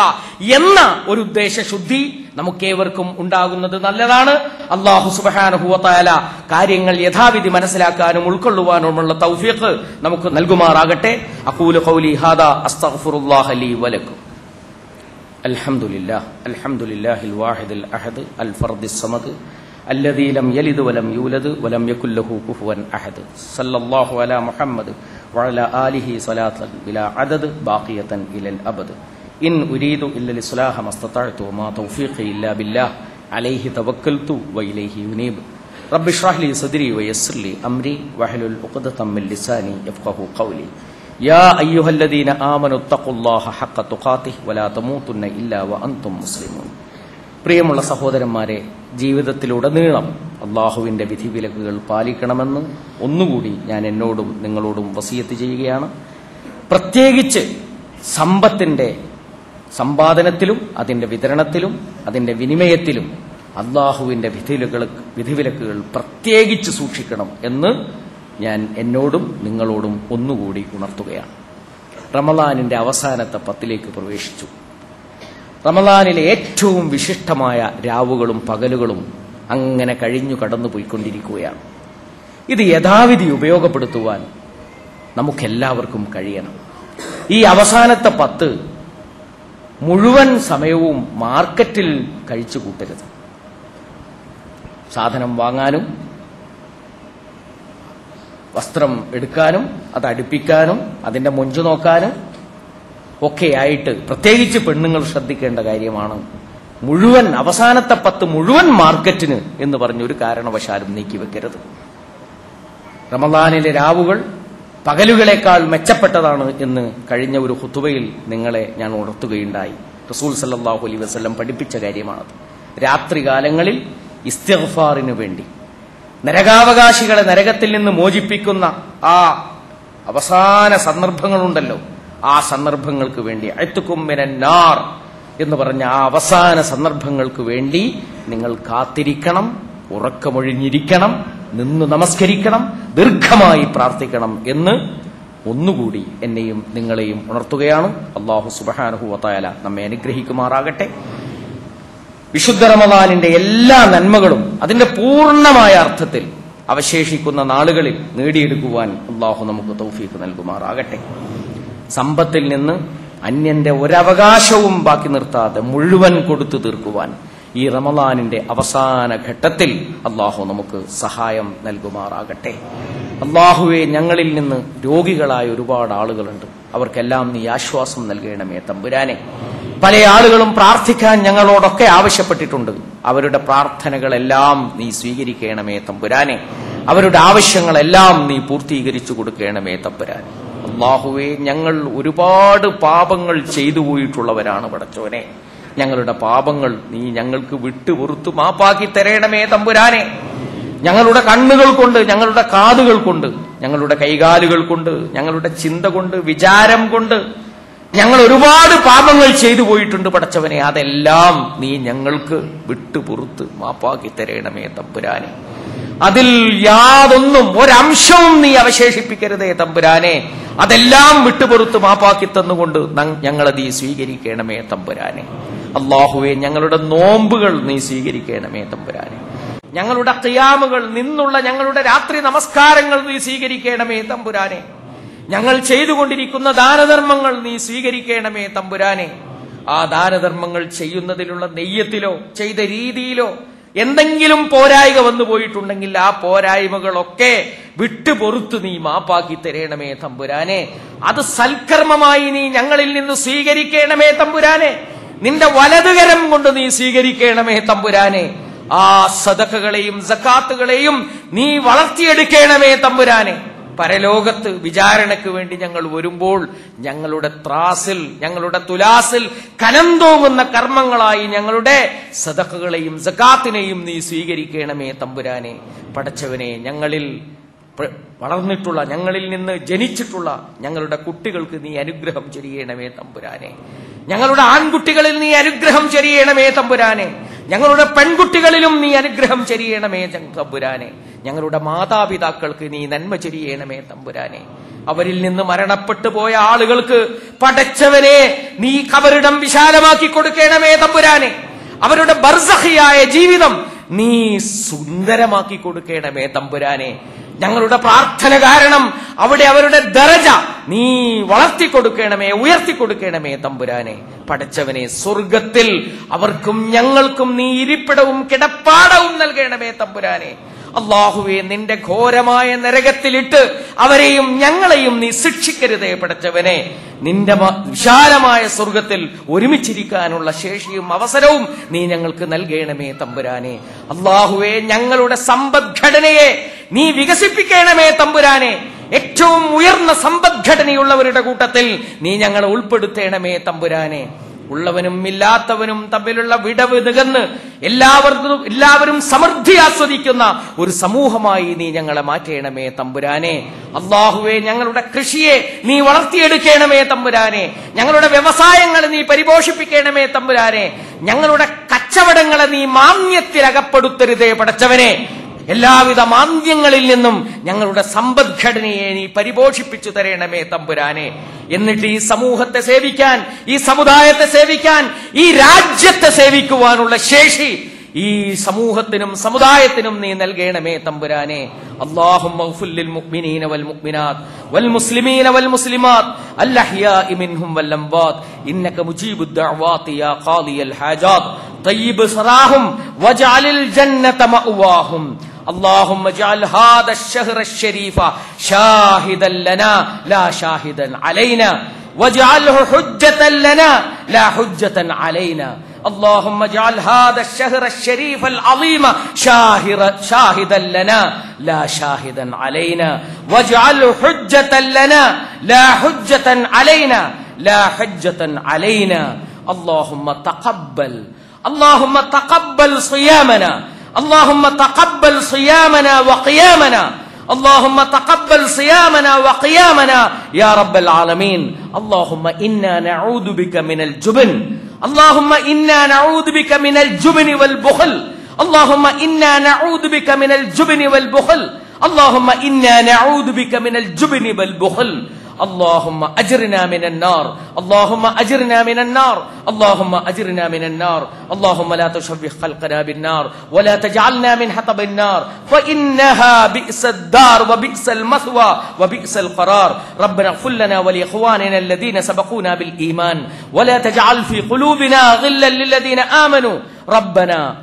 എന്ന ഒരു ഉദ്ദേശശുദ്ധി നമുക്കേവർക്കും ഉണ്ടാകുന്നത് നല്ലതാണ്. അല്ലാഹു സുബ്ഹാനഹു വ തആല കാര്യങ്ങൾ യഥാവിധി മനസ്സിലാക്കാനും ഉൾക്കൊള്ളുവാനുമുള്ള തൗഫീഖ് നമുക്ക് നൽകുമാറാകട്ടെ. അഖൂലു ഖൗലി ഹാദാ അസ്തഗ്ഫിറുല്ലാഹ ലീ വലക്കും. അൽഹംദുലില്ലാഹിൽ വാഹിദിൽ അഹദ് അൽ ഫർദിസ് സമദ് الذي لم يلد ولم يولد ولم يكن له كفوا أحد صلى الله على محمد وعلى آله صلاة بلا عدد باقية إلى الأبد إن أريد إلا الإصلاح ما استطعت وما توفيقي إلا بالله عليه توكلت وإليه ينيب رب اشرح لي صدري ويسر لي أمري واحلل عقدة من لساني يفقهوا قولي يا أيها الذين آمنوا اتقوا الله حق تقاته ولا تموتن إلا وأنتم مسلمون. പ്രിയമുള്ള സഹോദരന്മാരെ, ജീവിതത്തിലുടനീളം അള്ളാഹുവിന്റെ വിധിവിലക്കുകൾ പാലിക്കണമെന്ന് ഒന്നുകൂടി ഞാൻ എന്നോടും നിങ്ങളോടും വസിയത്ത് ചെയ്യുകയാണ്. പ്രത്യേകിച്ച് സമ്പത്തിന്റെ സമ്പാദനത്തിലും അതിന്റെ വിതരണത്തിലും അതിന്റെ വിനിമയത്തിലും അള്ളാഹുവിന്റെ വിധിവിലക്കുകൾ പ്രത്യേകിച്ച് സൂക്ഷിക്കണം എന്ന് ഞാൻ എന്നോടും നിങ്ങളോടും ഒന്നുകൂടി ഉണർത്തുകയാണ്. റമളാനിന്റെ അവസാനത്തെ 10 പ്രവേശിച്ചു. റമളാനിലെ ഏറ്റവും വിശിഷ്ടമായ രാവുകളും പകലുകളും അങ്ങനെ കഴിഞ്ഞു കടന്നു പോയിക്കൊണ്ടിരിക്കുകയാണ്. ഇത് യഥാവിധി ഉപയോഗപ്പെടുത്തുവാൻ നമുക്കെല്ലാവർക്കും കഴിയണം. ഈ അവസാനത്തെ 10 മുഴുവൻ സമയവും മാർക്കറ്റിൽ കഴിച്ചു കൂട്ടരുത്. സാധനം വാങ്ങാനും വസ്ത്രം എടുക്കാനും അത് അടുപ്പിക്കാനും അതിന്റെ മൊഞ്ചു നോക്കാനും ഒക്കെയായിട്ട് പ്രത്യേകിച്ച് പെണ്ണുങ്ങൾ ശ്രദ്ധിക്കേണ്ട കാര്യമാണ്. മുഴുവൻ അവസാനത്തെ 10 മുഴുവൻ മാർക്കറ്റിന് എന്ന് പറഞ്ഞൊരു കാരണവശാലും നീക്കിവെക്കരുത്. റമളാനിലെ രാവുകൾ പകലുകളെക്കാൾ മെച്ചപ്പെട്ടതാണ് എന്ന് കഴിഞ്ഞ ഒരു ഖുതുബയിൽ നിങ്ങളെ ഞാൻ ഉണർത്തുകയുണ്ടായി. റസൂൽ സല്ലല്ലാഹു അലൈഹി വസല്ലം പഠിപ്പിച്ച കാര്യമാണത്. രാത്രികാലങ്ങളിൽ ഇസ്തിഗ്ഫാറിനു വേണ്ടി, നരകാവകാശികളെ നരകത്തിൽ നിന്ന് മോചിപ്പിക്കുന്ന ആ അവസാന സന്ദർഭങ്ങളുണ്ടല്ലോ, ആ സന്ദർഭങ്ങൾക്ക് വേണ്ടി അഅ്തുകും മിനന്നാർ എന്ന് പറഞ്ഞ ആ അവസാന സന്ദർഭങ്ങൾക്ക് വേണ്ടി നിങ്ങൾ കാത്തിരിക്കണം, ഉറക്കമൊഴിഞ്ഞിരിക്കണം, നിന്ന് നമസ്കരിക്കണം, ദീർഘമായി പ്രാർത്ഥിക്കണം എന്ന് ഒന്നുകൂടി എന്നെയും നിങ്ങളെയും ഉണർത്തുകയാണ്. അല്ലാഹു സുബ്ഹാനഹു വ തആല നമ്മെ അനുഗ്രഹിക്കുമാറാകട്ടെ. വിശുദ്ധ റമളാനിന്റെ എല്ലാ നന്മകളും അതിന്റെ പൂർണ്ണമായ അർത്ഥത്തിൽ അവശേഷിക്കുന്ന നാളുകളിൽ നേടിയെടുക്കുവാൻ അല്ലാഹു നമുക്ക് തൗഫീഖ് നൽകുമാറാകട്ടെ. സമ്പത്തിൽ നിന്ന് അന്യന്റെ ഒരവകാശവും ബാക്കി നിർത്താതെ മുഴുവൻ കൊടുത്തു തീർക്കുവാൻ ഈ റമളാനിന്റെ അവസാന ഘട്ടത്തിൽ അല്ലാഹു നമുക്ക് സഹായം നൽകുമാറാകട്ടെ. അല്ലാഹുവേ, ഞങ്ങളിൽ നിന്ന് രോഗികളായ ഒരുപാട് ആളുകളുണ്ട്. അവർക്കെല്ലാം നീ ആശ്വാസം നൽകണമേ തമ്പുരാനെ. പല ആളുകളും പ്രാർത്ഥിക്കാൻ ഞങ്ങളോടൊക്കെ ആവശ്യപ്പെട്ടിട്ടുണ്ട്. അവരുടെ പ്രാർത്ഥനകളെല്ലാം നീ സ്വീകരിക്കണമേ തമ്പുരാനെ. അവരുടെ ആവശ്യങ്ങളെല്ലാം നീ പൂർത്തീകരിച്ചു കൊടുക്കണമേ തമ്പുരാനെ. അല്ലാഹുവേ, ഞങ്ങൾ ഒരുപാട് പാപങ്ങൾ ചെയ്തു പോയിട്ടുള്ളവരാണ് പടച്ചോനെ. ഞങ്ങളുടെ പാപങ്ങൾ നീ ഞങ്ങൾക്ക് വിട്ടുപുറത്തു മാപ്പാക്കി തരണമേ തമ്പുരാനെ. ഞങ്ങളുടെ കണ്ണുകൾ കൊണ്ട്, ഞങ്ങളുടെ കാതുകൾ കൊണ്ട്, ഞങ്ങളുടെ കൈകാലുകൾ കൊണ്ട്, ഞങ്ങളുടെ ചിന്ത കൊണ്ട്, വിചാരം കൊണ്ട് ഞങ്ങൾ ഒരുപാട് പാപങ്ങൾ ചെയ്തു പോയിട്ടുണ്ട് പടച്ചവനെ. അതെല്ലാം നീ ഞങ്ങൾക്ക് വിട്ടുപുറത്ത് മാപ്പാക്കി തരണമേ തമ്പുരാനെ. അതിൽ യാതൊന്നും ഒരംശവും നീ അവശേഷിപ്പിക്കരുതേ തമ്പുരാനെ. അതെല്ലാം വിട്ടുപുറത്ത് മാപ്പാക്കി തന്നുകൊണ്ട് ഞങ്ങളെ നീ സ്വീകരിക്കണമേ തമ്പുരാനെ. അല്ലാഹുവേ, ഞങ്ങളുടെ നോമ്പുകൾ നീ സ്വീകരിക്കണമേ തമ്പുരാനെ. ഞങ്ങളുടെ ഖിയാമുകൾ, നിന്നുള്ള ഞങ്ങളുടെ രാത്രി നമസ്കാരങ്ങൾ നീ സ്വീകരിക്കണമേ തമ്പുരാനെ. ഞങ്ങൾ ചെയ്തുകൊണ്ടിരിക്കുന്ന ദാനധർമ്മങ്ങൾ നീ സ്വീകരിക്കണമേ തമ്പുരാനെ. ആ ദാനധർമ്മങ്ങൾ ചെയ്യുന്നതിലുള്ള നെയ്യത്തിലോ ചെയ്ത രീതിയിലോ എന്തെങ്കിലും പോരായ്മ വന്നു പോയിട്ടുണ്ടെങ്കിൽ ആ പോരായ്മകളൊക്കെ വിട്ടുപൊറുത്ത് നീ മാപ്പാക്കി തരണമേ തമ്പുരാനെ. അത് സൽക്കർമ്മമായി നീ ഞങ്ങളിൽ നിന്ന് സ്വീകരിക്കണമേ തമ്പുരാനെ. നിന്റെ വലതുകരം കൊണ്ട് നീ സ്വീകരിക്കണമേ തമ്പുരാനെ. ആ സദഖകളെയും സക്കാത്തുകളെയും നീ വളർത്തിയെടുക്കണമേ തമ്പുരാനെ. പരലോകത്ത് വിചാരണയ്ക്ക് വേണ്ടി ഞങ്ങൾ വരുമ്പോൾ ഞങ്ങളുടെ ത്രാസിൽ, ഞങ്ങളുടെ തുലാസിൽ കനം തോന്നുന്ന കർമ്മങ്ങളായി ഞങ്ങളുടെ സദഖകളെയും സകാത്തിനെയും നീ സ്വീകരിക്കണമേ തമ്പുരാനെ. പടച്ചവനെ, ഞങ്ങളിൽ വളർന്നിട്ടുള്ള, ഞങ്ങളിൽ നിന്ന് ജനിച്ചിട്ടുള്ള ഞങ്ങളുടെ കുട്ടികൾക്ക് നീ അനുഗ്രഹം ചൊരിയണമേ തമ്പുരാനെ. ഞങ്ങളുടെ ആൺകുട്ടികളിൽ നീ അനുഗ്രഹം ചൊരിയണമേ തമ്പുരാനെ. ഞങ്ങളുടെ പെൺകുട്ടികളിലും നീ അനുഗ്രഹം ചൊരിയണമേ തമ്പുരാനെ. ഞങ്ങളുടെ മാതാപിതാക്കൾക്ക് നീ നന്മ ചൊരിയണമേ തമ്പുരാനെ. അവരിൽ നിന്ന് മരണപ്പെട്ടു പോയ ആളുകൾക്ക് പടച്ചവനെ നീ ഖബറിടം വിശാലമാക്കി കൊടുക്കണമേ തമ്പുരാനെ. അവരുടെ ബർസഖിയായ ജീവിതം നീ സുന്ദരമാക്കി കൊടുക്കണമേ തമ്പുരാനെ. ഞങ്ങളുടെ പ്രാർത്ഥന കാരണം അവിടെ അവരുടെ ദറജ നീ വളർത്തിക്കൊടുക്കണമേ, ഉയർത്തിക്കൊടുക്കണമേ തമ്പുരാനെ. പടച്ചവനെ, സ്വർഗത്തിൽ അവർക്കും ഞങ്ങൾക്കും നീ ഇരിപ്പിടവും കിടപ്പാടവും നൽകണമേ തമ്പുരാനെ. അല്ലാഹുവേ, നിന്റെ ഘോരമായ നരകത്തിലിട്ട് അവരെയും ഞങ്ങളെയും നീ ശിക്ഷിക്കരുതേ പടച്ചവനെ. നിന്റെ വിശാലമായ സ്വർഗത്തിൽ ഒരുമിച്ചിരിക്കാനുള്ള ശേഷിയും അവസരവും നീ ഞങ്ങൾക്ക് നൽകണമേ തമ്പുരാനെ. അല്ലാഹുവേ, ഞങ്ങളുടെ സമ്പദ്ഘടനയെ നീ വികസിപ്പിക്കണമേ തമ്പുരാനെ. ഏറ്റവും ഉയർന്ന സമ്പദ്ഘടനയുള്ളവരുടെ കൂട്ടത്തിൽ നീ ഞങ്ങളെ ഉൾപ്പെടുത്തണമേ തമ്പുരാനെ. ഉള്ളവനും ഇല്ലാത്തവനും തമ്മിലുള്ള വിടവ് നികന്ന് എല്ലാവരും സമൃദ്ധി ആസ്വദിക്കുന്ന ഒരു സമൂഹമായി നീ ഞങ്ങളെ മാറ്റണമേ തമ്പുരാനെ. അല്ലാഹുവേ, ഞങ്ങളുടെ കൃഷിയെ നീ വളർത്തിയെടുക്കണമേ തമ്പുരാനെ. ഞങ്ങളുടെ വ്യവസായങ്ങളെ നീ പരിപോഷിപ്പിക്കണമേ തമ്പുരാനെ. ഞങ്ങളുടെ കച്ചവടങ്ങളെ നീ മാന്ദ്യത്തിലകപ്പെടുത്തരുതേ പടച്ചവനെ. എല്ലാവിധ മാന്ദ്യങ്ങളിൽ നിന്നും ഞങ്ങളുടെ സമ്പദ്ഘടനയെ നീ പരിപോഷിപ്പിച്ചു തരണമേ തമ്പുരാനെ. എന്നിട്ട് ഈ സമൂഹത്തെ സേവിക്കാൻ, ഈ സമുദായത്തെ സേവിക്കാൻ, ഈ രാജ്യത്തെ സേവിക്കുവാനുള്ള ശേഷി ഈ സമൂഹത്തിനും സമുദായത്തിനും നീ നൽകണമേ തമ്പുരാനെ. അല്ലാഹുമ്മ ഗ്ഫിർ ലിൽ മുഅ്മിനീന വൽ മുഅ്മിനാത്ത് വൽ മുസ്ലിമീന വൽ മുസ്ലിമാത്ത് അൽ അഹ്യാഇ മിൻഹും വൽ അംവാത്ത് ഇന്നക മുജീബുദ് ദഅവാതി യാ ഖാദിയൽ ഹാജാത്ത് തയ്യിബ് സറാഹും വജഅലിൽ ജന്നത മഅവാഹും. اللهم اجعل هذا الشهر الشريف شاهدا لنا لا شاهدا علينا واجعله حجة لنا لا حجة علينا. اللهم اجعل هذا الشهر الشريف العظيم شاهدا لنا لا شاهدا علينا واجعله حجة لنا لا حجة علينا لا حجة علينا. اللهم تقبل صيامنا. اللهم تقبل صيامنا وقيامنا. اللهم تقبل صيامنا وقيامنا يا رب العالمين. اللهم إنا نعوذ بك من الجبن. اللهم إنا نعوذ بك من الجبن والبخل. اللهم إنا نعوذ بك من الجبن والبخل. اللهم إنا نعوذ بك من الجبن والبخل. اللهم أجرنا من النار. اللهم أجرنا من النار. اللهم أجرنا من النار. اللهم لا تشوه خلقنا بالنار ولا تجعلنا من حطب النار فإنها بئس الدار وبئس المثوى وبئس القرار. ربنا اغفر لنا ولإخواننا الذين سبقونا بالإيمان ولا تجعل في قلوبنا غلا للذين آمنوا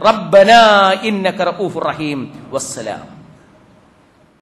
ربنا إنك رؤوف رحيم. والسلام.